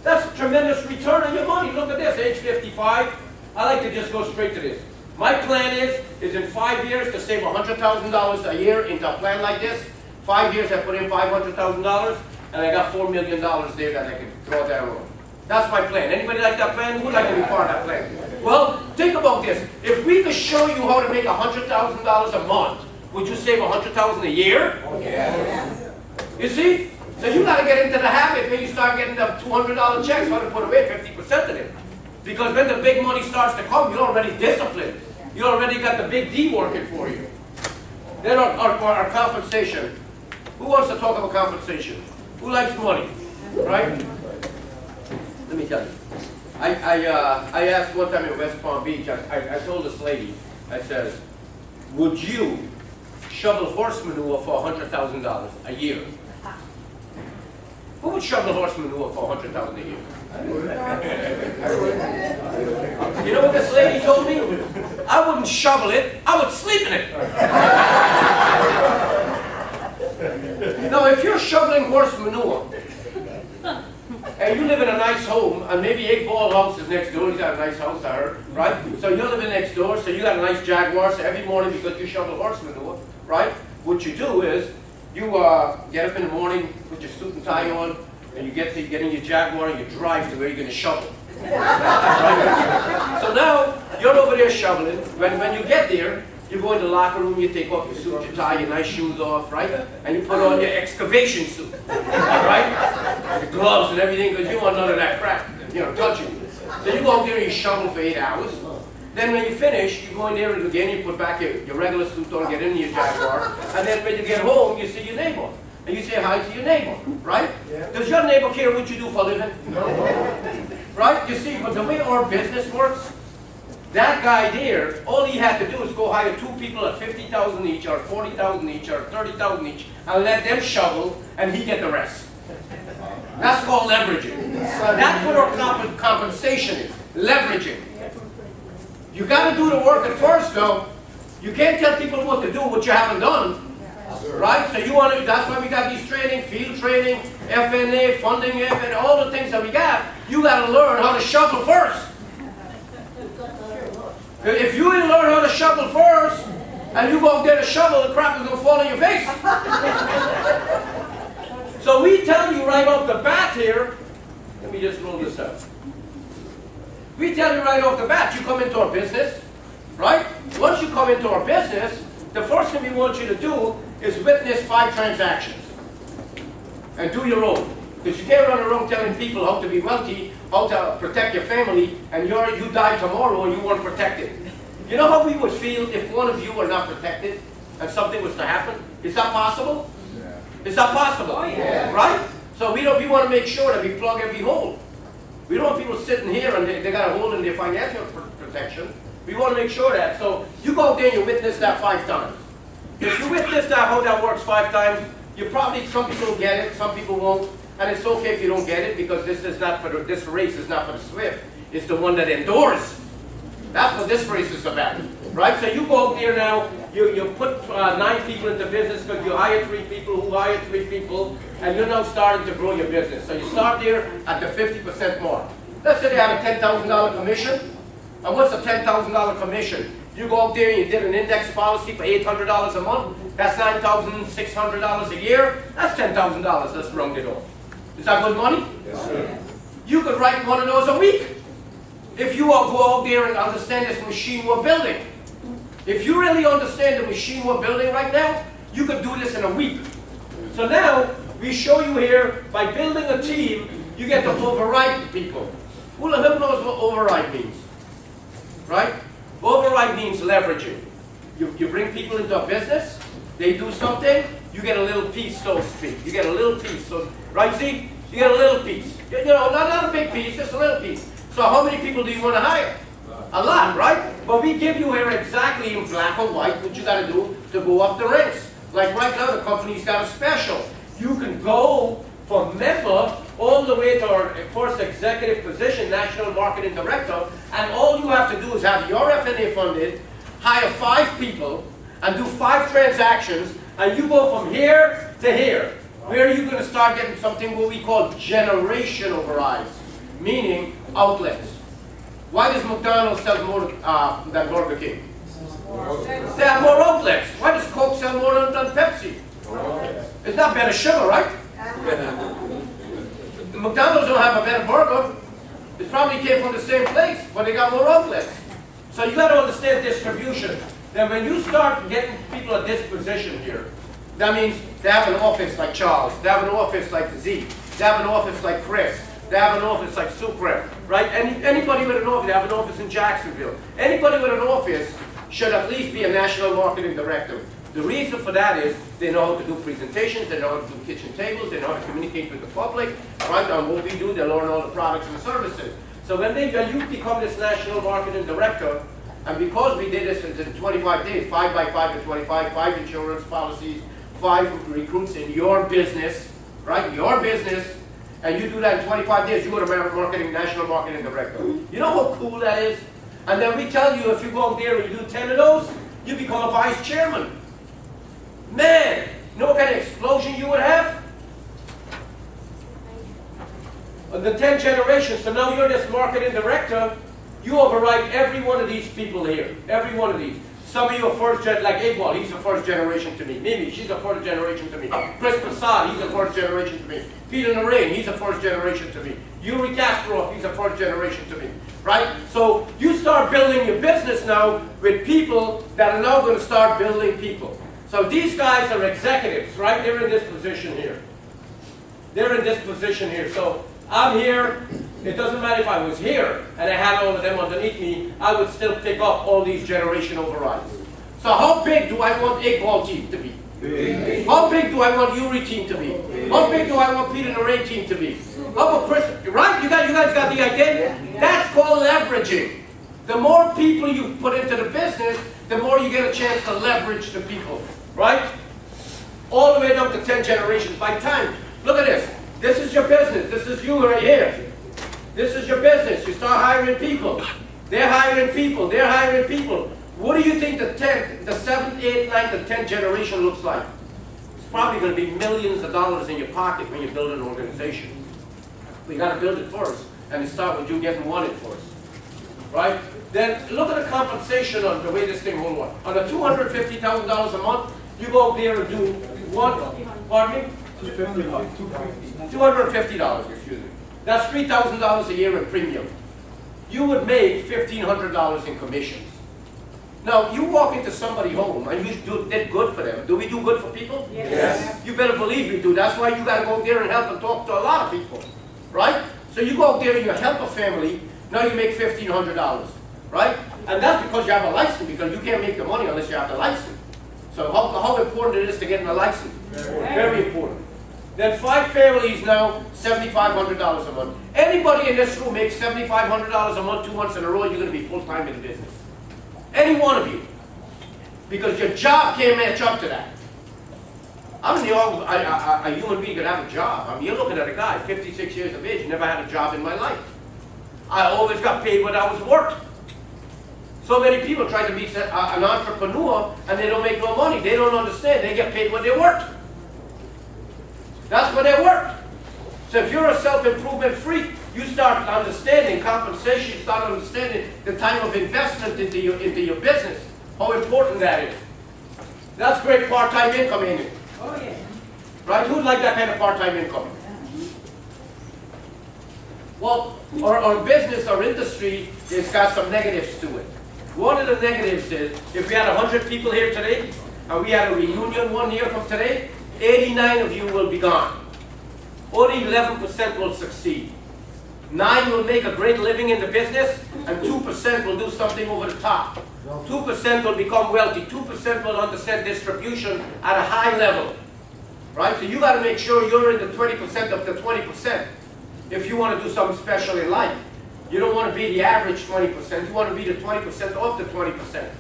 That's a tremendous return on your money. Look at this, age 55. I like to just go straight to this. My plan is in 5 years to save $100,000 a year into a plan like this. 5 years I put in $500,000 and I got $4 million there that I can draw down on. That's my plan. Anybody like that plan? Who would like to be part of that plan? Well, think about this. If we could show you how to make $100,000 a month, would you save $100,000 a year? Oh, yeah. You see? So you got to get into the habit when you start getting the $200 checks, how to put away 50% of it. Because when the big money starts to come, you're already disciplined. You already got the big D working for you. Then our compensation. Who wants to talk about compensation? Who likes money? Right? Let me tell you. I asked one time in West Palm Beach, I told this lady, I said, would you shovel horse manure for $100,000 a year? Who would shovel horse manure for $100,000 a year? You know what this lady told me? I wouldn't shovel it, I would sleep in it. Now, if you're shoveling horse manure, and you live in a nice home, and maybe Iqbal House is next door, he's got a nice house, I heard, right? So you're living next door, so you got a nice Jaguar, so every morning because you shovel horse manure, right? What you do is, you get up in the morning, put your suit and tie on, and you get in your Jaguar and you drive to where you're going to shovel. Right? So now, you're over there shoveling. When you get there, you go in the locker room, you take off your suit, you tie your nice shoes off, right? And you put on your excavation suit, right? The gloves and everything, because you want none of that crap, touching you. So you go out there and you shovel for 8 hours. Then when you finish, you go in there and again you put back your regular suit on, get in your Jaguar, and then when you get home, you see your neighbor. And you say hi to your neighbor, right? Yeah. Does your neighbor care what you do for a living? No. Right? You see, but the way our business works, that guy there, all he had to do is go hire 2 people at $50,000 each, or $40,000 each, or $30,000 each, and let them shovel, and he get the rest. That's called leveraging. That's what our compensation is, leveraging. You got to do the work at first, though. You can't tell people what to do, what you haven't done. Right? So you want to, that's why we got these training, field training, FNA, funding, and all the things that we got. You got to learn how to shovel first. If you didn't learn how to shovel first, and you go get a shovel, the crap is going to fall in your face. So we tell you right off the bat here, let me just roll this up. We tell you right off the bat, you come into our business, right? Once you come into our business, the first thing we want you to do is witness 5 transactions. And do your own. Because you can't run around telling people how to be wealthy, how to protect your family, and you die tomorrow and you weren't protected. You know how we would feel if one of you were not protected and something was to happen? Is that possible? Yeah. Is that possible? Oh, yeah. Right? So we want to make sure that we plug every hole. We don't want people sitting here and they got a hole in their financial protection. We want to make sure that. So you go out there and you witness that 5 times. If you witness that, how that works 5 times, you probably, some people will get it, some people won't. And it's okay if you don't get it, because this is not for this race is not for the swift. It's the one that endures. That's what this race is about, right? So you go out there now, you put 9 people into business because you hire 3 people who hire 3 people, and you're now starting to grow your business. So you start there at the 50% mark. Let's say they have a $10,000 commission. And what's a $10,000 commission? You go out there and you did an index policy for $800 a month. That's $9,600 a year. That's $10,000. Let's round it off. Is that good money? Yes, sir. You could write one of those a week. If you all go out there and understand this machine we're building. If you really understand the machine we're building right now, you could do this in a week. So now, we show you here, by building a team, you get to override people. Who knows what override means? Right? Override means leveraging. You bring people into a business, they do something, you get a little piece, so to speak. You get a little piece. So, right, see? You get a little piece. You know, not a big piece, just a little piece. So how many people do you want to hire? A lot, right? But we give you here exactly in black and white what you got to do to go up the ranks. Like right now, the company's got a special. You can go from member all the way to our first executive position, National Marketing Director, and all you have to do is have your F&A funded, hire 5 people, and do 5 transactions, and you go from here to here. Where are you going to start getting something what we call generation overrides, meaning outlets. Why does McDonald's sell more than Burger King? They have more outlets. Why does Coke sell more than Pepsi? It's not better sugar, right? McDonald's don't have a better burger. It probably came from the same place, but they got more outlets. So you got to understand distribution. Then when you start getting people at this position here, that means they have an office like Charles, they have an office like Z, they have an office like Chris, they have an office like Sucre, right? Anybody with an office, they have an office in Jacksonville. Anybody with an office should at least be a national marketing director. The reason for that is they know how to do presentations, they know how to do kitchen tables, they know how to communicate with the public, right? On what we do, they learn all the products and services. So when you become this national marketing director, and because we did this in 25 days, 5 by 5 and 25, 5 insurance policies, 5 recruits in your business, right? Your business, and you do that in 25 days, you go to national marketing director. You know how cool that is? And then we tell you, if you go out there and you do 10 of those, you become a vice chairman. Man, you know what kind of explosion you would have? The 10 generations, so now you're this marketing director, you override every one of these people here, every one of these. Some of you are first gen, like Iqbal, he's a first generation to me. Mimi, she's a first generation to me. Chris Prasad, he's a first generation to me. Peter Narain, he's a first generation to me. Yuri Kasparov, he's a first generation to me. Right? So you start building your business now with people that are now going to start building people. So these guys are executives, right? They're in this position here. They're in this position here. So I'm here. It doesn't matter if I was here and I had all of them underneath me, I would still pick up all these generation overrides. So how big do I want Iqbal team to be? Big. How big do I want Yuri team to be? How big do I want Peter Narain team to be? How about Chris? Right? You guys got the idea? That's called leveraging. The more people you put into the business, the more you get a chance to leverage the people. Right? All the way down to 10 generations by time. Look at this. This is your business. This is you right here. This is your business. You start hiring people. They're hiring people. They're hiring people. What do you think the 7th, 8th, 9th, and 10th generation looks like? It's probably going to be millions of dollars in your pocket when you build an organization. But you got to build it first, and it starts with you getting wanted first. Right? Then look at the compensation on the way this thing will work. On the $250,000 a month, you go out there and do one. Pardon me? $250, excuse me. That's $3,000 a year in premium. You would make $1,500 in commissions. Now, you walk into somebody's home and you did good for them. Do we do good for people? Yes. You better believe we do. That's why you got to go out there and help and talk to a lot of people, right? So you go out there and you help a family, now you make $1,500, right? And that's because you have a license, because you can't make the money unless you have the license. So how important it is to get a license? Very important. Then 5 families now, $7,500 a month. Anybody in this room makes $7,500 a month 2 months in a row, you're going to be full-time in the business. Any one of you. Because your job can't match up to that. I mean, a human being could have a job. I mean, you're looking at a guy, 56 years of age, never had a job in my life. I always got paid what I was worth. So many people try to be an entrepreneur and they don't make no money. They don't understand. They get paid what they're worth. That's what they're worth. So if you're a self-improvement freak, you start understanding compensation, you start understanding the time of investment into your business, how important that is. That's great part-time income, ain't it? Oh, yeah. Right? Who'd like that kind of part-time income? Well, our business, our industry, has got some negatives to it. One of the negatives is, if we had 100 people here today, and we had a reunion 1 year from today, 89 of you will be gone. Only 11% will succeed. 9 will make a great living in the business, and 2% will do something over the top. 2% will become wealthy. 2% will understand distribution at a high level. Right? So you got to make sure you're in the 20% of the 20% if you want to do something special in life. You don't want to be the average 20%. You want to be the 20% of the 20%.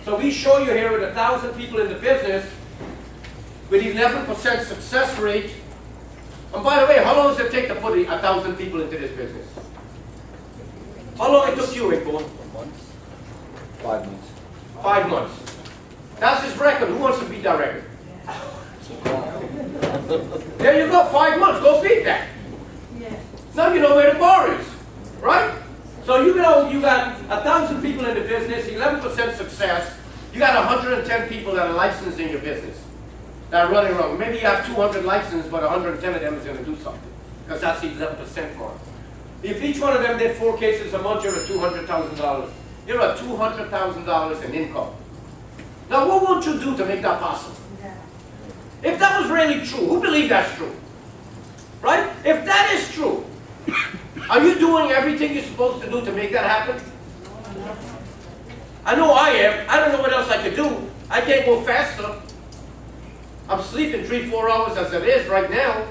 So we show you here with 1,000 people in the business with 11% success rate. And by the way, how long does it take to put 1,000 people into this business? How long it took you, Ingo? 5 months. 5 months. That's his record. Who wants to beat that record? There you go, 5 months. Go beat that. Yeah. Now you know where the bar is, right? So you got 1,000 people in the business, 11% success. You got 110 people that are licensed in your business that are running around. Maybe you have 200 licenses, but 110 of them is going to do something, because that's the 11% mark. If each one of them did 4 cases a month, you're at $200,000. You're at $200,000 in income. Now, what would you do to make that possible? If that was really true, who believes that's true? Right? If that is true, are you doing everything you're supposed to do to make that happen? I know I am. I don't know what else I could do. I can't go faster. I'm sleeping 3-4 hours as it is right now.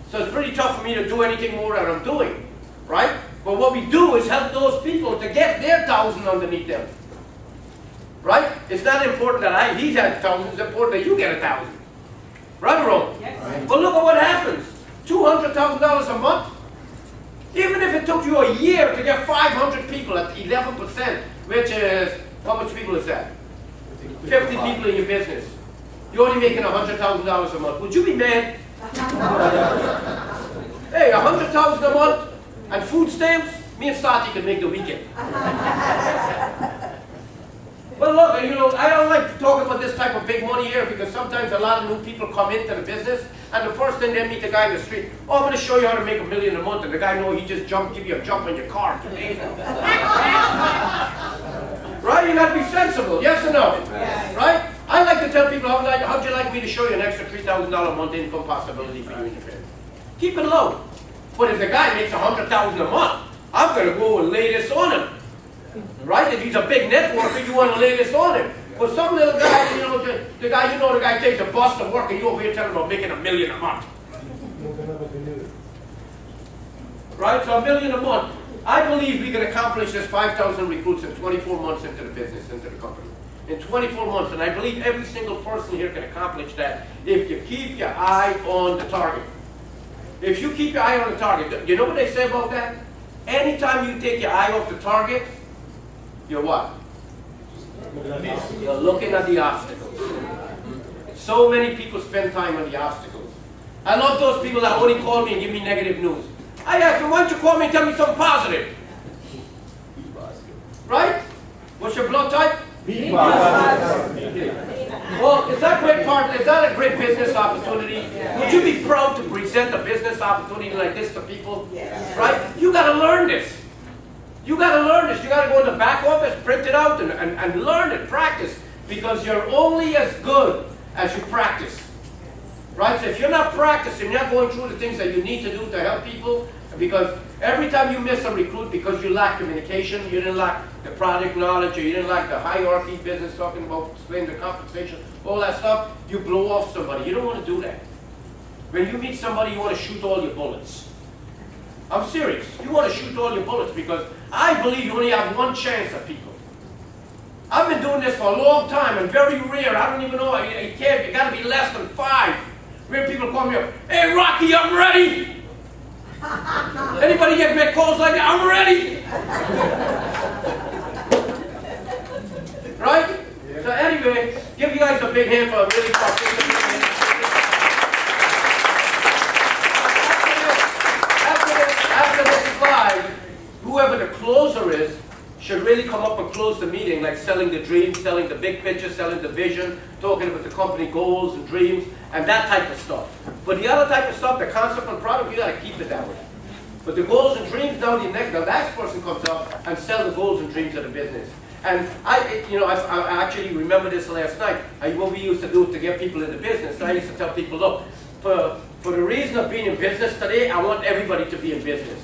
So it's pretty tough for me to do anything more than I'm doing. Right? But what we do is help those people to get their 1,000 underneath them. Right? It's not important that he's had 1,000. It's important that you get 1,000. Right or wrong? Yes. Right. But look at what happens. $200,000 a month. Even if it took you a year to get 500 people at 11%, which is, how much people is that? 50 people in your business. You're only making $100,000 a month. Would you be mad? Hey, $100,000 a month and food stamps, me and Sattie can make the weekend. Well, look, you know, I don't like to talk about this type of big money here because sometimes a lot of new people come into the business and the first thing they meet the guy in the street, oh, I'm going to show you how to make $1 million a month, and the guy knows he just give you a jump on your car today. Right? You got to be sensible, yes or no? Yes. Right? I like to tell people, how'd you like me to show you an extra $3,000 a month income possibility for you and your family? Keep it low. But if the guy makes $100,000 a month, I'm going to go and lay this on him. Right? If he's a big networker, you want to lay this on him. But some little guy, you know, the guy takes a bus to work and you over here telling him about making $1 million a month. Right? So $1 million a month. I believe we can accomplish this 5,000 recruits in 24 months into the business, into the company. In 24 months. And I believe every single person here can accomplish that if you keep your eye on the target. If you keep your eye on the target, you know what they say about that? Anytime you take your eye off the target, you're what? You're looking at the obstacles. So many people spend time on the obstacles. I love those people that only call me and give me negative news. I ask them, why don't you call me and tell me something positive? Right? What's your blood type? Well, is that a great business opportunity? Would you be proud to present a business opportunity like this to people? Yes. Right? You got to learn this. You got to learn this. You got to go in the back office, print it out, and learn it, practice. Because you're only as good as you practice. Right? So if you're not practicing, you're not going through the things that you need to do to help people, because every time you miss a recruit because you lack communication, you didn't lack the product knowledge, or you didn't lack the hierarchy business, talking about explaining the compensation, all that stuff, you blow off somebody. You don't want to do that. When you meet somebody, you want to shoot all your bullets. I'm serious. You want to shoot all your bullets, because I believe you only have one chance at people. I've been doing this for a long time, and very rare. I don't even know. You can't. You got to be less than 5. Rare people call me up. Hey, Rocky, I'm ready. Anybody get me calls like that? I'm ready. Right? Yeah. So anyway, give you guys a big hand for really participating. After this slide, whoever the closer is should really come up and close the meeting, like selling the dream, selling the big picture, selling the vision, talking about the company goals and dreams, and that type of stuff. But the other type of stuff, the concept and product, you got to keep it that way. But the goals and dreams, now the next person comes up and sell the goals and dreams of the business. And I actually remember this last night. What we used to do to get people into business, I used to tell people, look, for the reason of being in business today, I want everybody to be in business.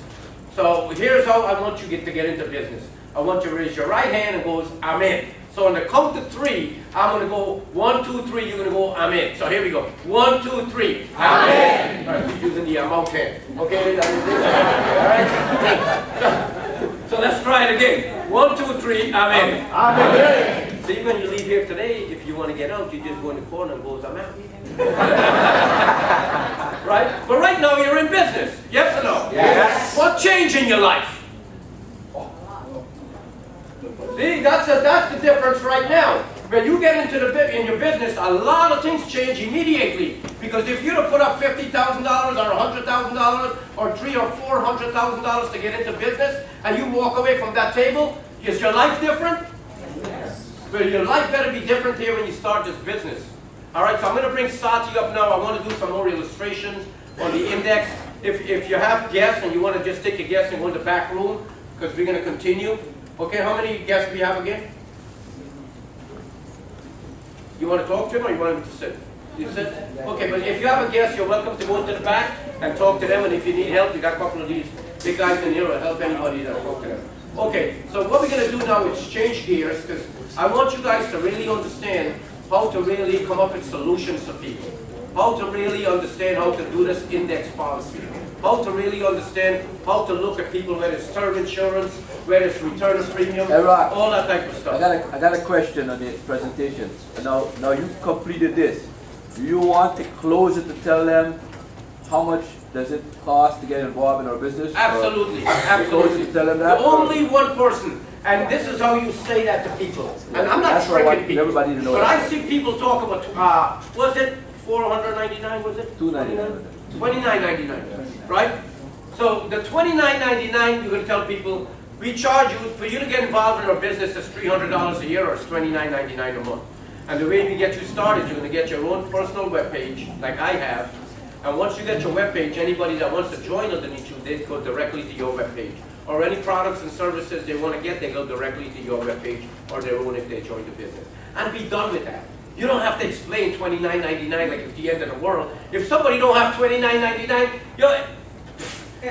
So here's how I want you to get into business. I want you to raise your right hand and goes, I'm in. So on the count to 3, I'm going to go 1, 2, 3, you're going to go, I'm in. So here we go. 1, 2, 3. I'm in. All right, we're using the mouth hand. Okay? All right? So let's try it again. 1, 2, 3, I'm in. I'm in. See, when you leave here today, if you want to get out, you just go in the corner and goes, I'm out. Right? But right now you're in business. Yes or no? Yes. What changed in your life? See, that's the difference right now. When you get into in your business, a lot of things change immediately. Because if you'd have put up $50,000 or $100,000 or $300,000 or $400,000 to get into business, and you walk away from that table, is your life different? Yes. But your life better be different here when you start this business. All right, so I'm going to bring Sattie up now. I want to do some more illustrations on the index. If you have guests and you want to just take a guess and go in the back room, because we're going to continue. Okay, how many guests do we have again? You want to talk to him or you want him to sit? You sit? Okay, but if you have a guest, you're welcome to go into the back and talk to them. And if you need help, you got a couple of these big guys in here will help anybody that talk to them. Okay, so what we're going to do now is change gears, because I want you guys to really understand how to really come up with solutions to people. How to really understand how to do this index policy. How to really understand how to look at people, whether it's term insurance, whether it's return of premium, all that type of stuff. I got a question on the presentation. Now you've completed this. Do you want to close it to tell them how much does it cost to get involved in our business? Absolutely, absolutely. To tell them that? Only one person. And this is how you say that to people. And I'm not tricking people. Everybody to know but that. I see people talk about, was it $499, was it? $299. $29.99, right? So the $29.99, you're going to tell people, we charge you, for you to get involved in our business, it's $300 a year or it's $29.99 a month. And the way we get you started, you're going to get your own personal webpage, like I have. And once you get your webpage, anybody that wants to join underneath you, they go directly to your webpage. Or any products and services they want to get, they go directly to your webpage or their own if they join the business. And be done with that. You don't have to explain $29.99 like it's the end of the world. If somebody don't have $29.99,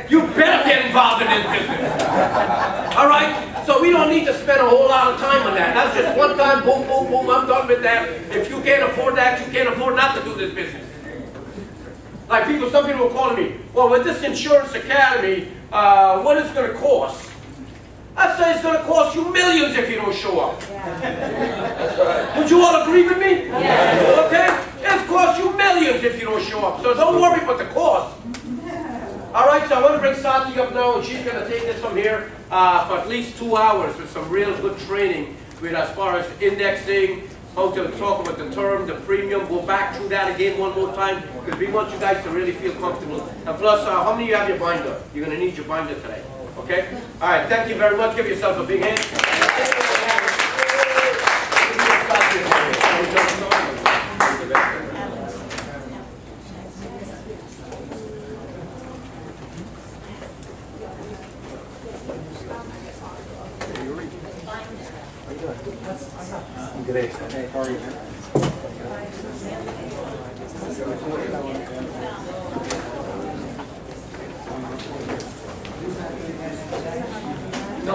you better get involved in this business. All right? So we don't need to spend a whole lot of time on that. That's just one time, boom, boom, boom, I'm done with that. If you can't afford that, you can't afford not to do this business. Like some people are calling me, well, with this insurance academy, what is it going to cost? I say it's going to cost you millions if you don't show up. Yeah. Would you all agree with me? Yeah. Okay? It's cost you millions if you don't show up. So don't worry about the cost. All right, so I want to bring Sattie up now, and she's going to take this from here for at least 2 hours with some real good training with as far as indexing, how to talk about the term, the premium, go back through that again one more time, because we want you guys to really feel comfortable. And plus, how many of you have your binder? You're going to need your binder today. Okay? All right, thank you very much. Give yourself a big hand. No,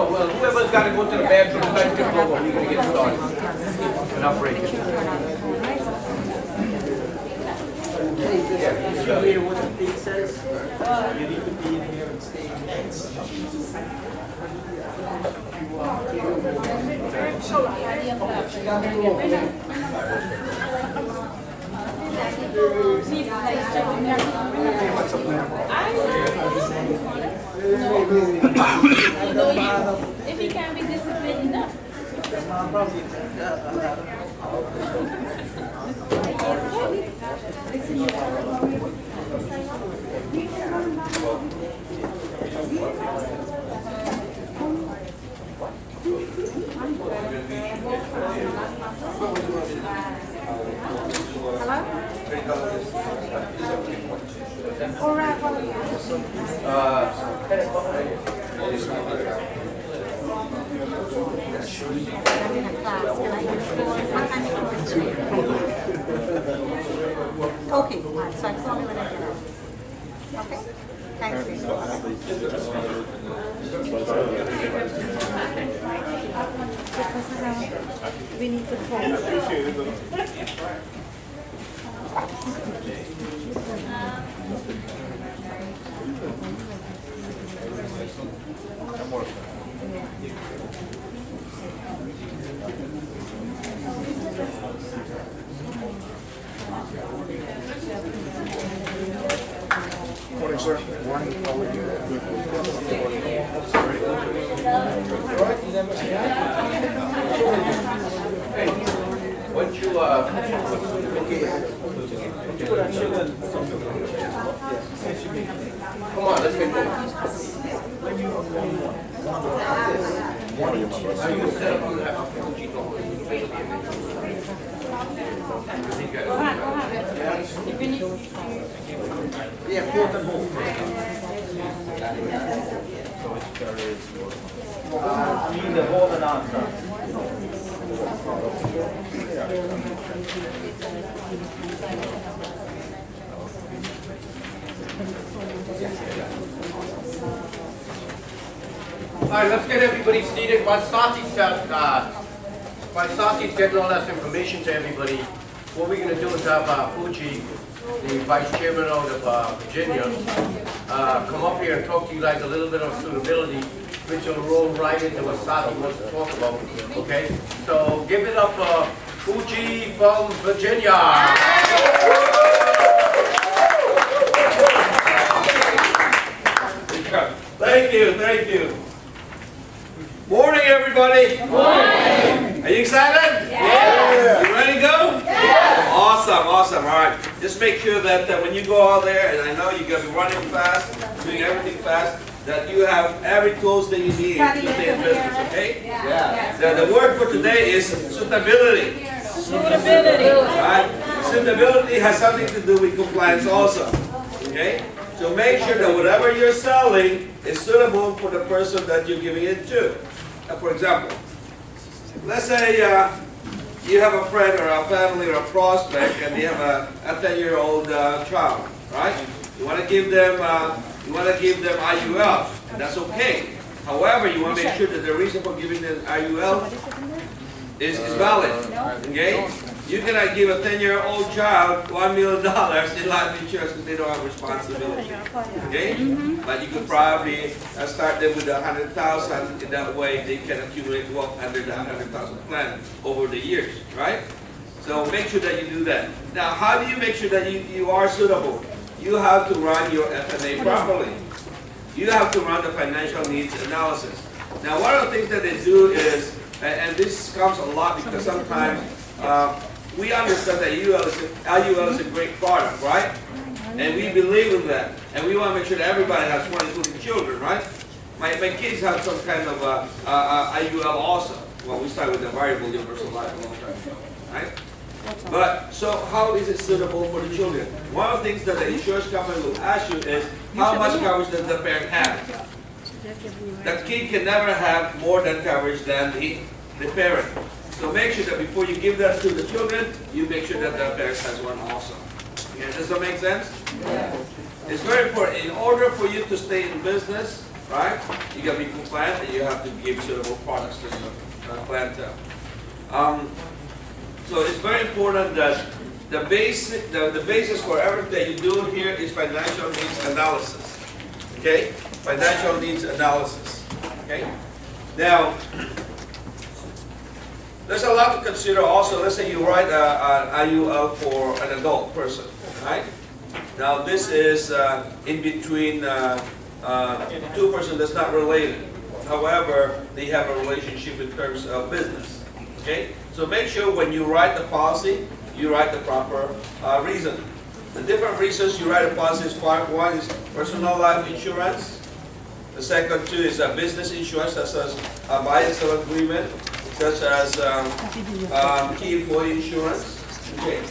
well, whoever's got to go to the bathroom, let's get over. We're going to get started. Enough break. You hear what the thing says? You need to be in here and stay in If he can be disciplined enough. Okay, so I call you when I get out. Okay? Thank you. We need to phone. Morning, sir. Morning. How are you? Once you, come on, let's get going. Yeah, fourth and home. I mean the whole and answer. All right, let's get everybody seated. While Sattie's getting all that information to everybody, what we're going to do is have Fuji, the Vice Chairman out of Virginia, come up here and talk to you guys a little bit of suitability, which will roll right into what Sattie wants to talk about. Okay? So give it up for Fuji from Virginia. Thank you, thank you. Morning, everybody. Morning. Are you excited? Yeah. You ready to go? Yeah. Awesome, awesome. All right. Just make sure that when you go out there, and I know you're going to be running fast, doing everything fast, that you have every tools that you need to stay in business, okay? Yeah. The word for today is suitability. Suitability. Right? Suitability has something to do with compliance also, okay? So make sure that whatever you're selling is suitable for the person that you're giving it to. For example, let's say you have a friend or a family or a prospect and they have a 10-year-old child, right? You want to give them IUL, and that's okay. However, you want to make sure that the reason for giving them IUL is valid, okay? You cannot give a 10-year-old child $1 million in life insurance because they don't have responsibility, okay? But you could probably start them with $100,000. In that way, they can accumulate wealth under the $100,000 plan over the years, right? So make sure that you do that. Now, how do you make sure that you are suitable? You have to run your FNA properly. You have to run the financial needs analysis. Now, one of the things that they do is, and this comes a lot because sometimes we understand that IUL is a great product, right? And we believe in that. And we want to make sure that everybody has one, including children, right? My kids have some kind of IUL also. Well, we started with the variable universal life a long time ago, right? But, so how is it suitable for the children? One of the things that the insurance company will ask you is, how much coverage does the parent have? The kid can never have more than coverage than the parent. So make sure that before you give that to the children, you make sure that the parents has one also. Okay, does that make sense? It's very important. In order for you to stay in business, right, you got to be compliant and you have to give suitable products to your clientele. So it's very important that the basis for everything that you do here is financial needs analysis. Okay? Financial needs analysis. Okay? Now, there's a lot to consider also. Let's say you write an IUL for an adult person, right? Now this is in between two persons that's not related. However, they have a relationship in terms of business. Okay? So make sure when you write the policy, you write the proper reason. The different reasons you write a policy is one is personal life insurance. The second two is business insurance, such as a buy and sell agreement, such as key employee insurance. Okay.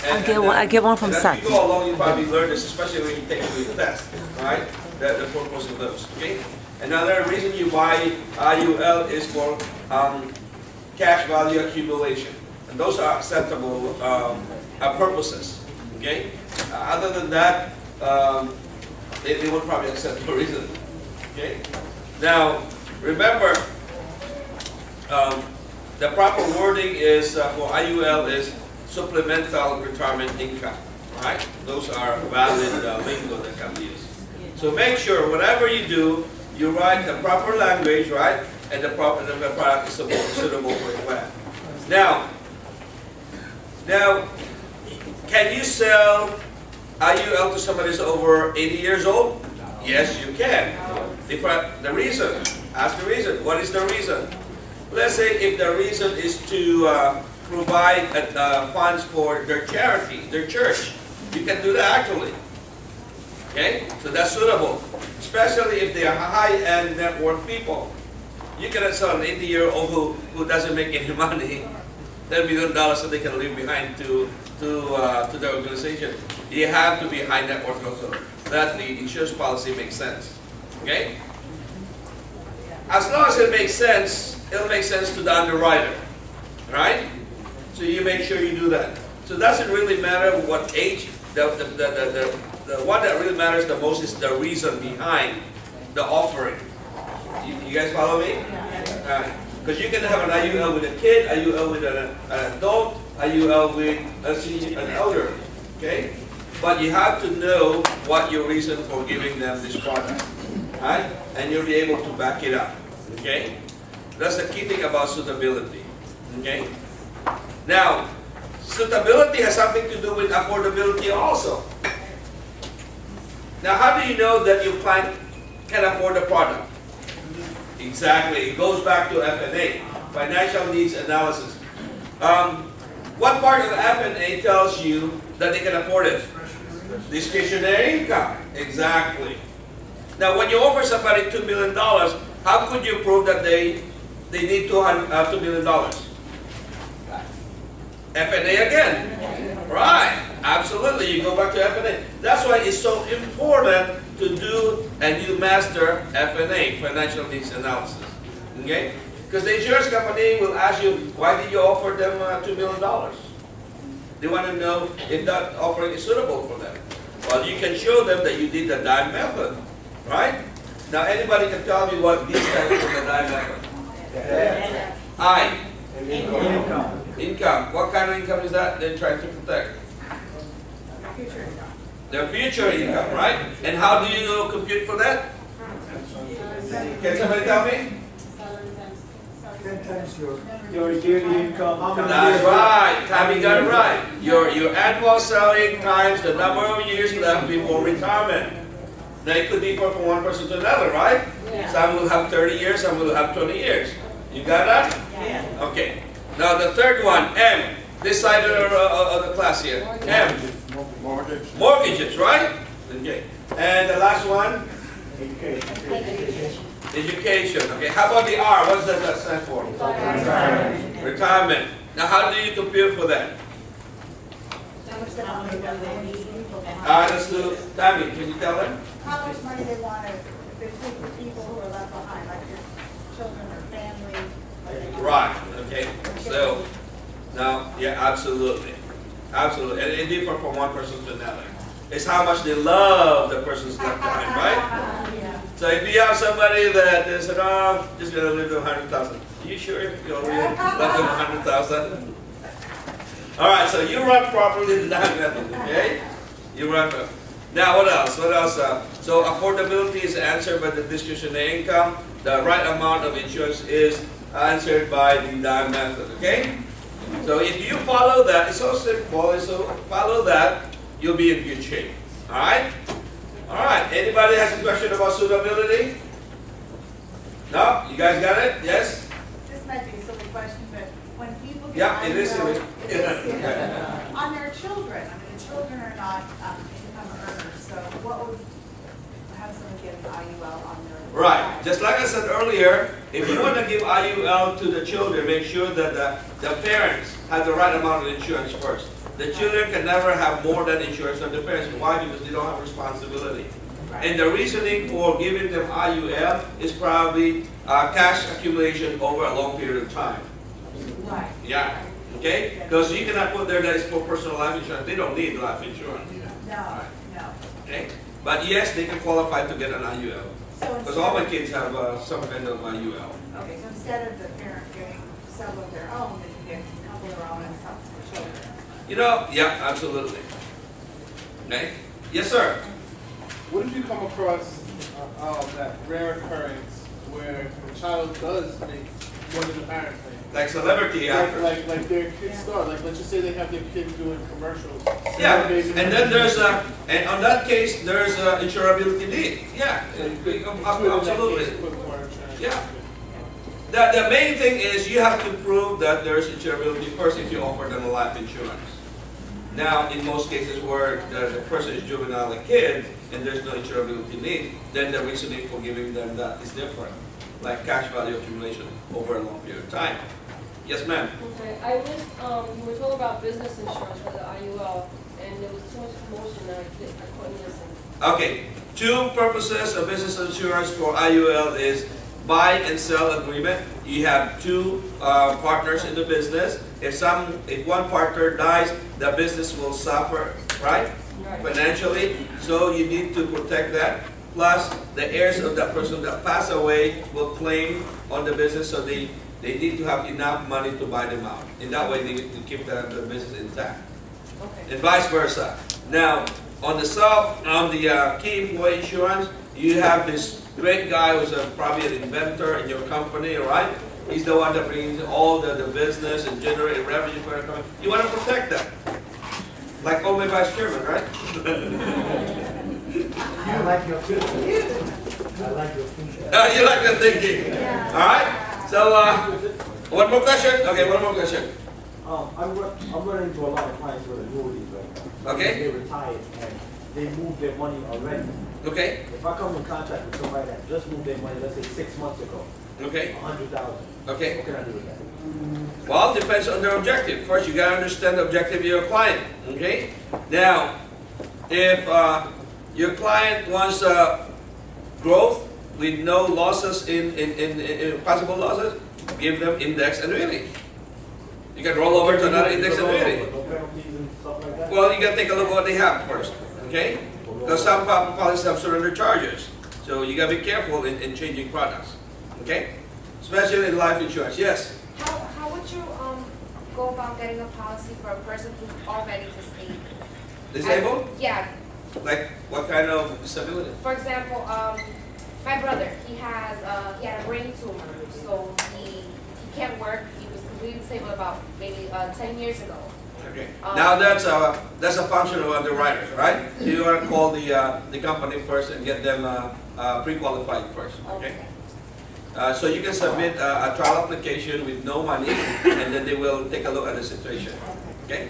I get one from Sattie. Sattie. As you go along, you probably learn this, especially when you take the test, right? The purpose of those. Okay. Another reason you buy IUL is for cash value accumulation, and those are acceptable purposes. Okay. Other than that, they would probably accept the reason. Okay. Now, remember, the proper wording is for IUL is supplemental retirement income. Right? Those are valid lingo that can be used. So make sure whatever you do, you write the proper language, right? And the product is suitable for the plan. Now, can you sell IUL to somebody who's over 80 years old? Yes, you can. The reason, ask the reason. What is the reason? Let's say if the reason is to provide funds for their charity, their church, you can do that actually. Okay, so that's suitable, especially if they are high-end net worth people. You cannot sell an 80-year-old who doesn't make any money $10 million so they can leave behind to the organization. You have to be high net worth also. That the insurance policy makes sense. Okay? As long as it makes sense, it'll make sense to the underwriter. Right? So you make sure you do that. So it doesn't really matter what age. The one that really matters the most is the reason behind the offering. You guys follow me? Because you can have an IUL with a kid, IUL with an adult, IUL with an elder. Okay? But you have to know what your reason for giving them this product. Right? And you'll be able to back it up. Okay? That's the key thing about suitability. Okay? Now, suitability has something to do with affordability also. Now, how do you know that your client can afford the product? Exactly. It goes back to F&A, financial needs analysis. What part of the F&A tells you that they can afford it? Discretionary income. Exactly. Now, when you offer somebody $2 million, how could you prove that they need $2 million? F&A again. Right. Absolutely. You go back to F&A. That's why it's so important to do and you master F&A, financial needs analysis. Okay? Because the insurance company will ask you, why did you offer them $2 million? They want to know if that offering is suitable for them. Well, you can show them that you did the dime method. Right? Now, anybody can tell me what these guys do the dime method? I. Income. Income. What kind of income is that they're trying to protect? Their future income, right? And how do you compute for that? Can somebody tell me? 10 times your yearly income. That's right. Tommy got it right. Your annual salary times the number of years left before retirement. Now it could differ from one person to another, right? Yeah. Some will have 30 years, some will have 20 years. You got that? Yeah. Okay. Now the third one, M. This side of the class here. M. Mortgage. Mortgages, right? Okay. And the last one? Education. Education. Okay. How about the R? What does that stand for? Retirement. Retirement. Now how do you compute for that? Let's do, Tammy, can you tell them? How much money they want to bequeath to people who are left behind, like your children or family. Right, okay. So Yeah, absolutely. Absolutely. And it differs from one person to another. It's how much they love the person's left behind, right? So if you have somebody that is, oh, just gonna live to 100,000, are you sure you'll really love them 100,000? All right, so you run properly the dime method, okay? You run properly. Now what else? What else? So affordability is answered by the discretionary income. The right amount of insurance is answered by the dime method, okay? So if you follow that, it's so simple, so follow that, you'll be in good shape. All right? All right, anybody has a question about suitability? No? You guys got it? Yes? This might be a silly question, but when people get Yeah, it is silly. on their children, I mean, the children are not income earners, so what would have someone get an IUL on their? Right. Just like I said earlier, if you want to give IUL to the children, make sure that the parents have the right amount of insurance first. The children can never have more than insurance than the parents. Why? Because they don't have responsibility. Right. And the reasoning for giving them IUL is probably cash accumulation over a long period of time. Right. Yeah. Okay? Because you cannot put there that it's for personal life insurance. They don't need life insurance. No, no. Okay? But yes, they can qualify to get an IUL. So Because all my kids have some kind of IUL. okay, so instead of the parent getting some of their own, then you get a couple of their own and some for the children. You know, yeah, absolutely. Okay? Yes, sir. What if you come across that rare occurrence where the child does make more than the parent thing? Like celebrity actors. Like their kids star. Like let's just say they have their kids doing commercials. Yeah, and then there's and on that case, there's insurability need. Yeah, absolutely. Yeah. The main thing is you have to prove that there's insurability first if you offer them a life insurance. Now, in most cases where the person is juvenile, a kid, and there's no insurability need, then the reasoning for giving them that is different, like cash value accumulation over a long period of time. Yes, ma'am. Okay, I was, you were told about business insurance for the IUL, and there was too much commotion that I couldn't listen. Okay, two purposes of business insurance for IUL is buy and sell agreement. You have two partners in the business. If one partner dies, the business will suffer, right? Financially. So you need to protect that. Plus, the heirs of that person that passed away will claim on the business, so they need to have enough money to buy them out. In that way, they can keep the business intact. Okay. And vice versa. Now, on the key employee insurance, you have this great guy who's probably an inventor in your company, right? He's the one that brings all the business and generates revenue for your company. You want to protect that. Like all my vice chairman, right? I like your future. I like your future. You like the thinking. All right? So, one more question? Okay, one more question. I'm running into a lot of clients with annuities right now. Okay. They retired and they moved their money already. Okay. If I come in contact with somebody that just moved their money, let's say 6 months ago, Okay. 100,000. Okay. What can I do with that? Well, it depends on their objective. First, you gotta understand the objective of your client. Okay. Now, if your client wants growth with no losses in possible losses, give them index annuity. You can roll over to another index annuity. No penalties and stuff like that? Well, you gotta take a look at what they have first. Okay. Because some policies have surrender charges, so you gotta be careful in changing products. Okay. Especially in life insurance. Yes. How would you go about getting a policy for a person who's already disabled? Disabled? Yeah. Like what kind of disability? For example, my brother, he had a brain tumor, so he can't work. He was completely disabled about maybe 10 years ago. Okay. Now that's a function of underwriters, right? So you want to call the company first and get them pre-qualified first. Okay. So you can submit a trial application with no money, and then they will take a look at the situation. Okay.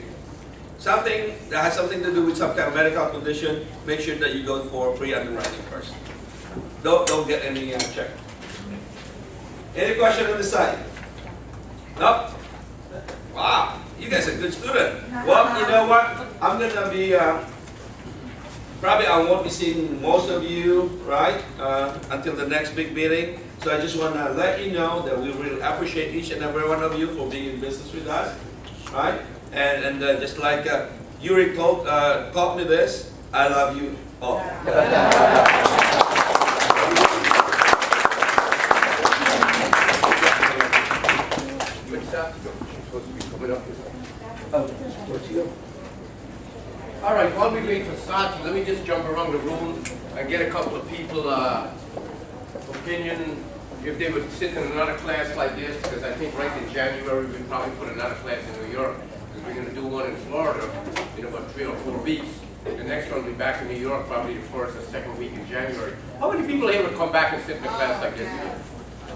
Something that has something to do with some kind of medical condition, make sure that you go for pre-underwriting first. Don't get any check. Any question on the side? No? Wow, you guys are good students. Well, you know what? I'm gonna be probably I won't be seeing most of you, right? Until the next big meeting. So I just wanna let you know that we really appreciate each and every one of you for being in business with us, right? And just like Yuri taught me this, I love you all. All right, while we wait for Sattie, let me just jump around the room and get a couple of people opinion if they would sit in another class like this, because I think right in January we'll probably put another class in New York, because we're going to do one in Florida in about 3 or 4 weeks. The next one will be back in New York probably the first or second week in January. How many people here would come back and sit in a class like this again?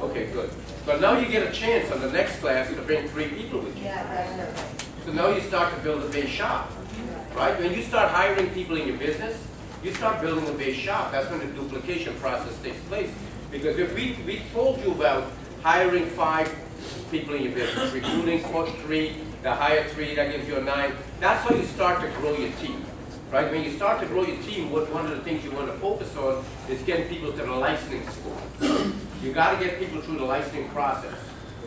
Okay, good. But now you get a chance on the next class to bring 3 people with you. So now you start to build a base shop, right? When you start hiring people in your business, you start building a base shop. That's when the duplication process takes place. Because if we told you about hiring 5 people in your business, recruiting 3, the hire 3, that gives you a 9, that's how you start to grow your team. Right? When you start to grow your team, one of the things you want to focus on is getting people to the licensing school. You got to get people through the licensing process.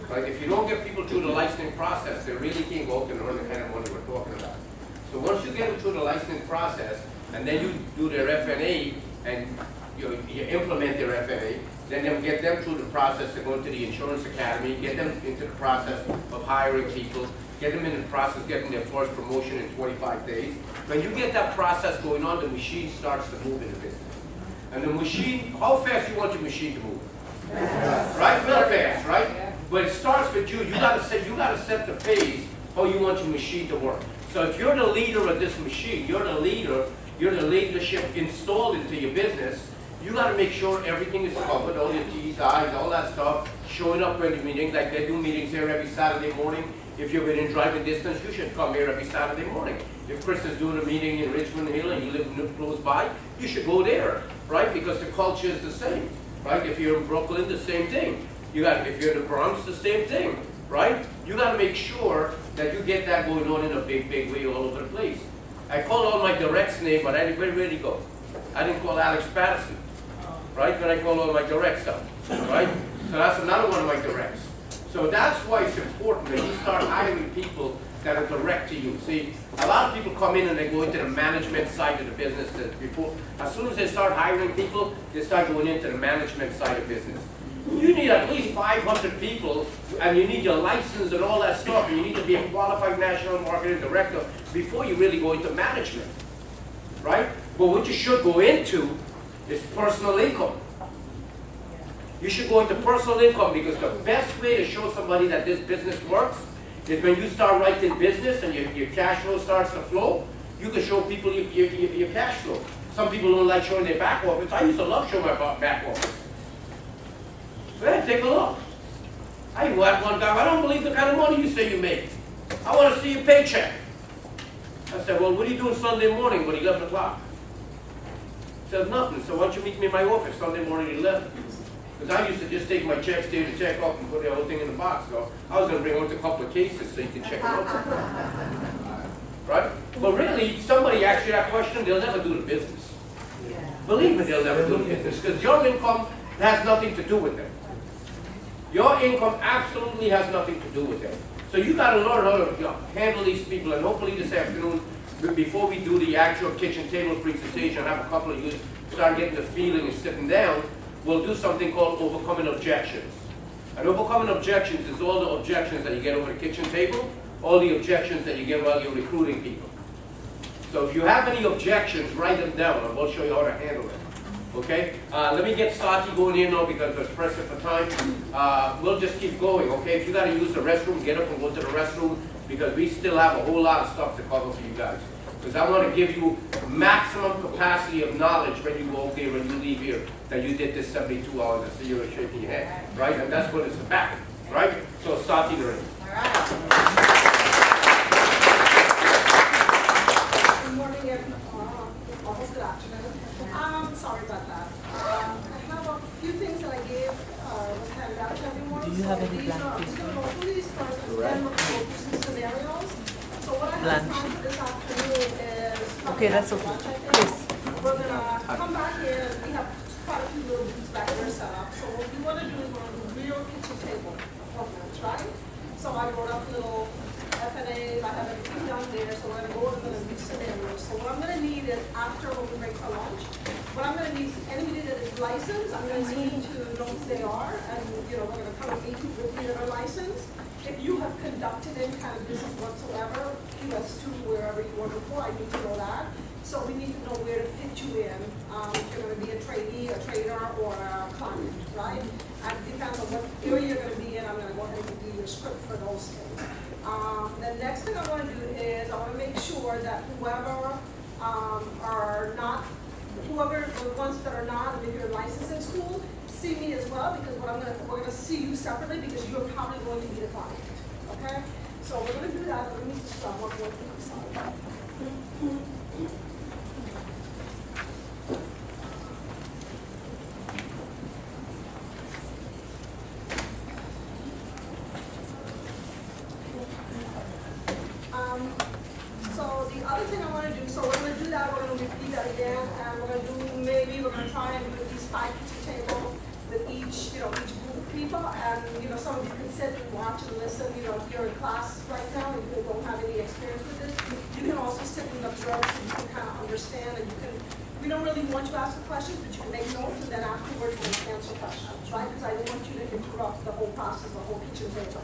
Right? If you don't get people through the licensing process, they really can't go out and earn the kind of money we're talking about. So once you get them through the licensing process, and then you do their FNA, and you implement their FNA, then you get them through the process to go into the insurance academy, get them into the process of hiring people, get them in the process of getting their first promotion in 25 days. When you get that process going on, the machine starts to move in the business. And the machine, how fast you want your machine to move? Right? Real fast, right? But it starts with you. You gotta set the pace how you want your machine to work. So if you're the leader of this machine, you're the leadership installed into your business, you got to make sure everything is covered, all your T's, I's, all that stuff, showing up when the meetings, like they do meetings here every Saturday morning. If you're within driving distance, you should come here every Saturday morning. If Chris is doing a meeting in Richmond Hill and you live close by, you should go there, right? Because the culture is the same, right? If you're in Brooklyn, the same thing. If you're in the Bronx, the same thing, right? You got to make sure that you get that going on in a big, big way all over the place. I called all my directs name, but where did he go? I didn't call Alex Patterson. Right, when I call all my direct stuff, right? So that's another one of my directs. So that's why it's important that you start hiring people that are direct to you. See, a lot of people come in and they go into the management side of the business. As soon as they start hiring people, they start going into the management side of business. You need at least 500 people, and you need your license and all that stuff, and you need to be a qualified national marketing director before you really go into management, right? But what you should go into is personal income. You should go into personal income because the best way to show somebody that this business works is when you start writing business and your cash flow starts to flow, you can show people your cash flow. Some people don't like showing their back office. I used to love showing my back office. Go ahead, take a look. I had one guy, I don't believe the kind of money you say you make. I want to see your paycheck. I said, well, what are you doing Sunday morning at 11 o'clock? Said nothing, so why don't you meet me in my office Sunday morning at 11? Because I used to just take my checks, stay the check off, and put the whole thing in the box. So I was going to bring out a couple of cases so you can check them out. Right? But really, somebody asks you that question, they'll never do the business. Believe me, they'll never do the business. Because your income has nothing to do with them. Your income absolutely has nothing to do with them. So you got to learn how to handle these people. And hopefully this afternoon, before we do the actual kitchen table presentation, I have a couple of you start getting the feeling and sitting down, we'll do something called overcoming objections. And overcoming objections is all the objections that you get over the kitchen table, all the objections that you get while you're recruiting people. So if you have any objections, write them down and we'll show you how to handle them. Okay? Let me get Sattie going in now because there's pressure for time. We'll just keep going, okay? If you got to use the restroom, get up and go to the restroom because we still have a whole lot of stuff to cover for you guys. Because I want to give you maximum capacity of knowledge when you go out there and you leave here that you did this 72 hours and so you're shaking your head, right? And that's what it's about, right? So Sattie, Narain. All right. Good morning, everyone. Almost good afternoon. Sorry about that. I have a few things that I gave was handed out to everyone. Do you have any blank These are hopefully start with 10 focusing scenarios. So what I have planned for this afternoon is okay, that's okay. Yes. We're gonna come back here. We have quite a few little booths back there set up. So what we want to do is we're gonna do real kitchen table programs, right? So I wrote up little FNAs. I have everything questionnaire, so we're gonna go over the scenarios. So what I'm gonna need is, after when we break for lunch, what I'm gonna need is anybody that is licensed, I'm gonna need to know who they are, and, we're gonna come and meet with me that are licensed. If you have conducted any kind of business whatsoever, QS2, wherever you were before, I need to know that. So we need to know where to fit you in, if you're gonna be a trainee, a trainer, or a client, right? And it depends on what area you're gonna be in, I'm gonna go ahead and give you your script for those things. The next thing I wanna do is, I wanna make sure that whoever the ones that are not, if you're licensed in school, see me as well, because we're gonna see you separately, because you're probably going to be the client, okay? So we're gonna do that, let me just stop one more thing, sorry. So the other thing I want to do, so we're going to do that, we're going to repeat that again, and we're going to do, maybe we're going to try and do these 5 pizza tables with each group of people, and, some of you can sit and watch and listen, if you're in class right now and you don't have any experience with this, you can also sit and observe so you can kind of understand, and we don't really want you to ask the questions, but you can make notes, and then afterwards we're going to answer questions, right? Because I don't want you to interrupt the whole process, the whole kitchen table,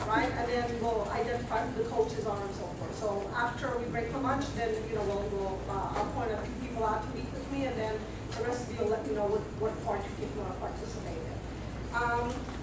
right? And then we'll identify who the coaches are and so forth. So after we break for lunch, then, we'll appoint a few people out to meet with me, and then the rest of you will let me know what part you think you want to participate in.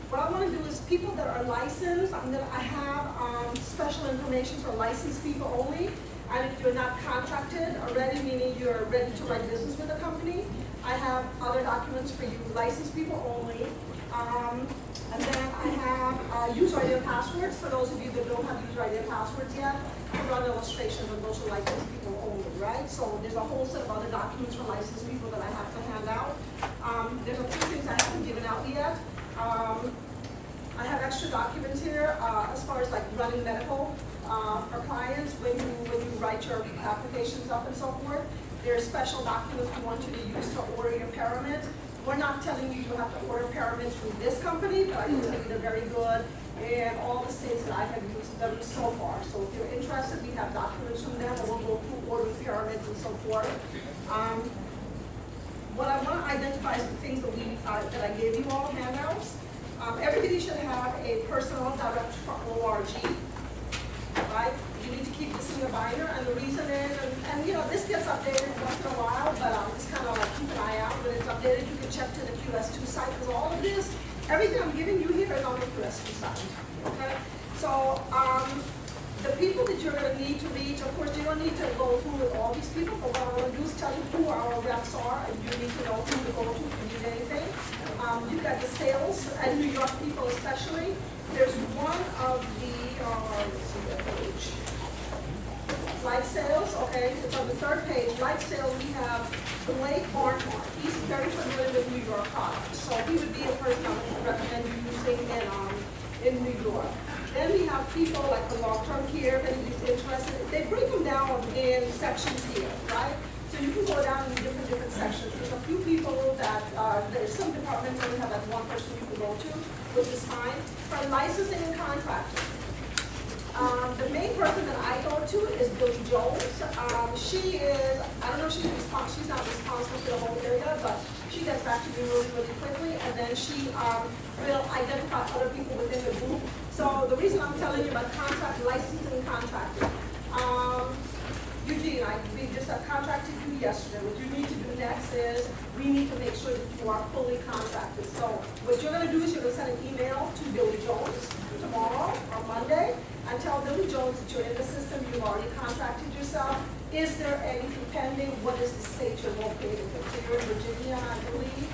What I want to do is people that are licensed, I have special information for licensed people only. And if you're not contracted already, meaning you're ready to write business with a company, I have other documents for you, licensed people only. And then I have user ID and passwords for those of you that don't have user ID and passwords yet, to run illustrations of those are licensed people only, right? So there's a whole set of other documents for licensed people that I have to hand out. There's a few things I haven't given out yet. I have extra documents here as far as like running medical for clients when you write your applications up and so forth. There are special documents we want you to use to order your paramedics. We're not telling you you have to order paramedics from this company, but I can tell you they're very good and all the states that I have used them so far. So if you're interested, we have documents from them, and we'll go through ordering paramedics and so forth. What I want to identify is the things that I gave you all handouts. Everybody should have a personal directory for ORG, right? You need to keep this in your binder, and the reason is, and this gets updated once in a while, but it's kind of like keep an eye out. When it's updated, you can check to the QS2 site, because all of this, everything I'm giving you here is on the QS2 site, okay? So, the people that you're going to need to reach, of course, you don't need to go through with all these people, but what I want to do is tell you who our reps are, and you need to know who to go to if you need anything. You've got the sales and New York people especially. There's one of the, let's see the page. Life sales, okay, it's on the 3rd page. Life sales, we have Blake Barnhart. He's very familiar with New York products, so he would be a person I would recommend you using in New York. Then we have people like the long-term care, if anybody's interested. They break them down in sections here, right? So you can go down in different sections. There's a few people that, there's some departments that we have like one person you can go to, which is fine. For licensing and contracting, the main person that I go to is Billy Jones. She is, I don't know if she's not responsible for the whole area, but she gets back to me really, really quickly, and then she will identify other people within the group. So the reason I'm telling you about licensing and contracting, Eugene, we just contracted you yesterday. What you need to do next is we need to make sure that you are fully contracted. So what you're going to do is you're going to send an email to Billy Jones tomorrow or Monday and tell Billy Jones that you're in the system, you've already contracted yourself. Is there anything pending? What is the state you're located in? So you're in Virginia, I believe.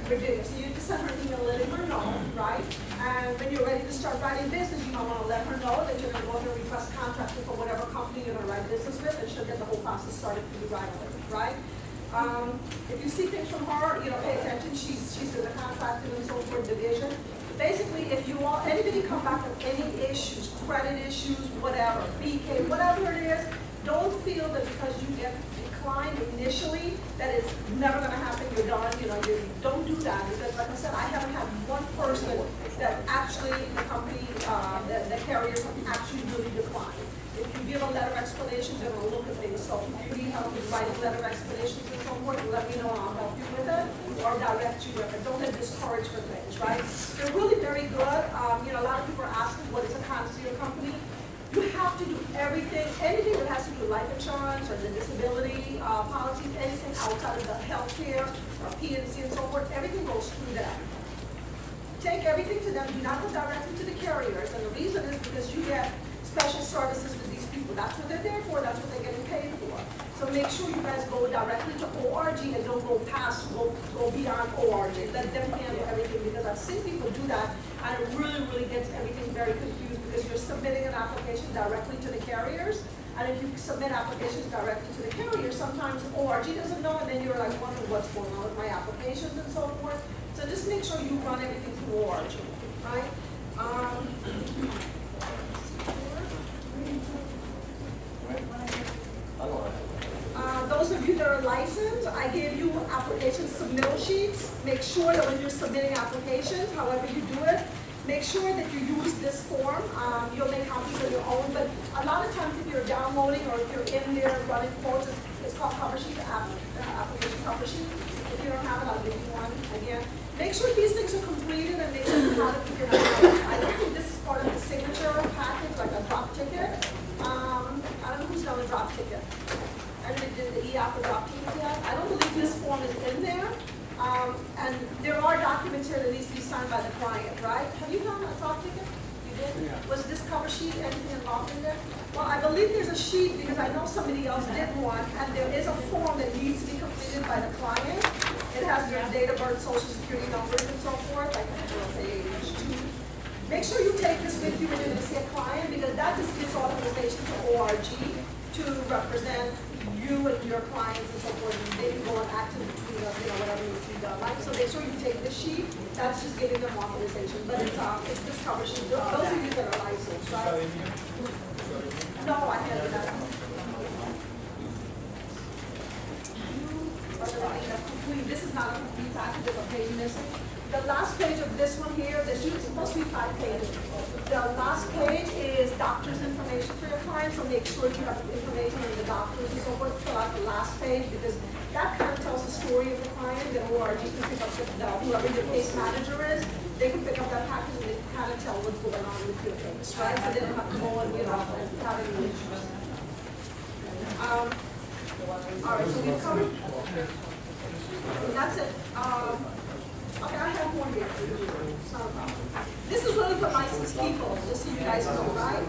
Virginia. So you just send her an email letting her know, right? And when you're ready to start writing business, you might want to let her know that you're going to go ahead and request contracting for whatever company you're going to write business with, and she'll get the whole process started for you right away, right? If you see things from her, pay attention. She's in the contracting and so forth division. Basically, if you want anybody come back with any issues, credit issues, whatever, BK, whatever it is, don't feel that because you get declined initially that it's never going to happen, you're done, you don't do that, because like I said, I haven't had one person that actually, the company, the carriers have actually really declined. If you give a letter of explanation, they're gonna look at things. So if you need help with writing letter of explanations and so forth, let me know and I'll help you with it, or direct you with it. Don't get discouraged for things, right? They're really very good. A lot of people are asking, what is a concierge company? You have to do everything, anything that has to do with life insurance or the disability policies, anything outside of the healthcare or P&C and so forth, everything goes through them. Take everything to them, do not go directly to the carriers, and the reason is because you get special services with these people. That's what they're there for, that's what they're getting paid for. So make sure you guys go directly to ORG and don't go beyond ORG. Let them handle everything, because I've seen people do that, and it really gets everything very confused, because you're submitting an application directly to the carriers, and if you submit applications directly to the carriers, sometimes ORG doesn't know, and then you're like wondering what's going on with my applications and so forth. So just make sure you run everything through ORG, right? Those of you that are licensed, I gave you application submittal sheets. Make sure that when you're submitting applications, however you do it, make sure that you use this form. You'll make copies of your own, but a lot of times if you're downloading or if you're in there running quotes, it's called cover sheet, application cover sheet. If you don't have it, I'll give you one again. Make sure these things are completed and make sure you have it figured out. I don't think this is part of the signature package, like a drop ticket. I don't know who's done a drop ticket. Anybody did the e-app or drop ticket yet? I don't believe this form is in there. And there are documents here that needs to be signed by the client, right? Have you done a drop ticket? You did? Yeah. Was this cover sheet, anything involved in there? Well, I believe there's a sheet because I know somebody else did one, and there is a form that needs to be completed by the client. It has their date of birth, social security numbers, and so forth, like page 2. Make sure you take this with you when you're going to see a client, because that just gives authorization to ORG to represent you and your clients and so forth, and they can go and act in between us, whatever needs to be done, right? So make sure you take the sheet, that's just giving them authorization, but it's this cover sheet. Those of you that are licensed, right? No, I can't do that. This is not a complete package, there's a page missing. The last page of this one here, there's supposed to be 5 pages. The last page is doctor's information for your client, so make sure you have information on the doctors and so forth. Fill out the last page, because that kind of tells the story of the client. The ORG can pick up whoever your case manager is, they can pick up that package and they can kind of tell what's going on with your case, right? So they don't have to go and have any issues. All right, so we've covered. That's it. Okay, I have one here. This is really for licensed people, just so you guys know, right?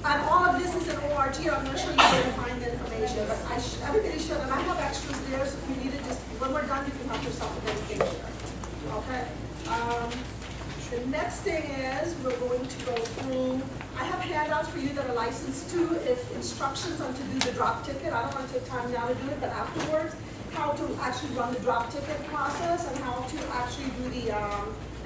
And all of this is in ORG. I'm going to show you where to find the information, but everybody should, and I have extras there, so if you need it, just when we're done, you can help yourself with anything here. Okay? The next thing is we're going to go through, I have handouts for you that are licensed too, if instructions on to do the drop ticket. I don't want to take time now to do it, but afterwards, how to actually run the drop ticket process and how to actually do the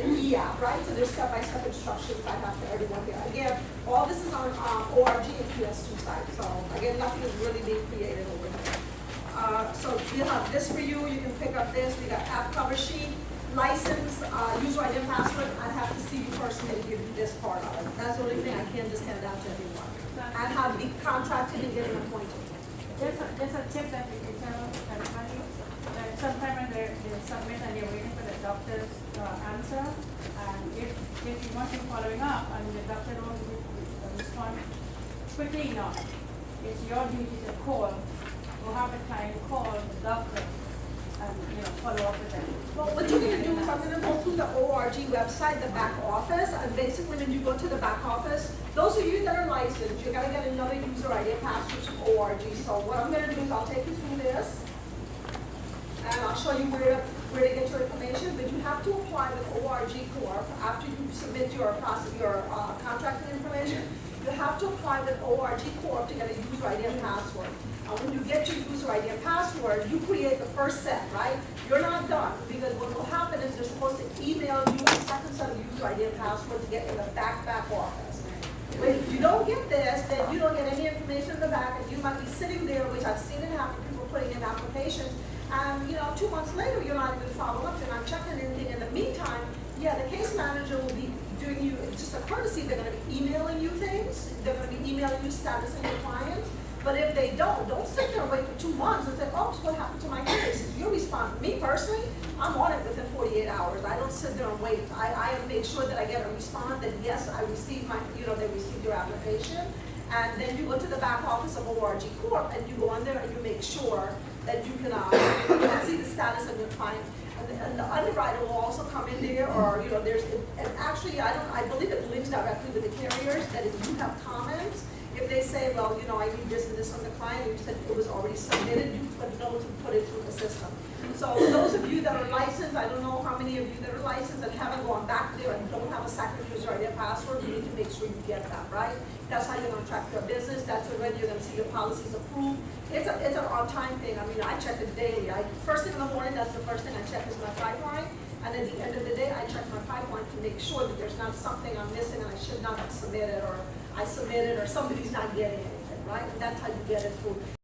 e-app, right? So there's step-by-step instructions I have for everyone here. Again, all this is on ORG and QS2 site. So again, nothing is really being created over here. So we have this for you. You can pick up this. We got app cover sheet, license, user ID and password. I have to see you personally to give you this part of it. That's the only thing I can't just hand out to everyone. And how to be contracted and getting appointed. There's a tip that you can tell everybody that sometimes when they submit and you're waiting for the doctor's answer, and if you want to following up and the doctor don't respond quickly enough, it's your duty to call or have a client call the doctor and follow up with them. Well, what you're going to do is I'm going to go through the ORG website, the back office, and basically when you go to the back office, those of you that are licensed, you're going to get another user ID and password from ORG. So what I'm going to do is I'll take you through this, and I'll show you where to get your information, but you have to apply with ORG Corp. After you submit your contracting information, you have to apply with ORG Corp to get a user ID and password. And when you get your user ID and password, you create the first set, right? You're not done, because what will happen is they're supposed to email you a second set of user ID and password to get in the back office. But if you don't get this, then you don't get any information in the back, and you might be sitting there, which I've seen it happen, people putting in applications, and 2 months later, you're not even following up, you're not checking anything. In the meantime, yeah, the case manager will be doing you just a courtesy see they're gonna be emailing you things, they're gonna be emailing you status of your client. But if they don't sit there and wait for 2 months and say, oh, what happened to my case? You respond. Me personally, I'm on it within 48 hours. I don't sit there and wait. I make sure that I get a response that yes, I received they received your application. And then you go to the back office of ORG Corp and you go on there and you make sure that you can see the status of your client. And the underwriter will also come in there, or and actually I believe it links directly with the carriers, that if you have comments, if they say, well, I need this and this from the client, you said it was already submitted, you put notes and put it through the system. So those of you that are licensed, I don't know how many of you that are licensed and haven't gone back there and don't have a second user ID or password, you need to make sure you get that, right? That's how you're going to track your business. That's when you're going to see your policies approved. It's an on-time thing. I mean, I check it daily. First thing in the morning, that's the first thing I check is my pipeline. And at the end of the day, I check my pipeline to make sure that there's not something I'm missing and I should not have submitted, or I submitted, or somebody's not getting anything, right? And that's how you get it through.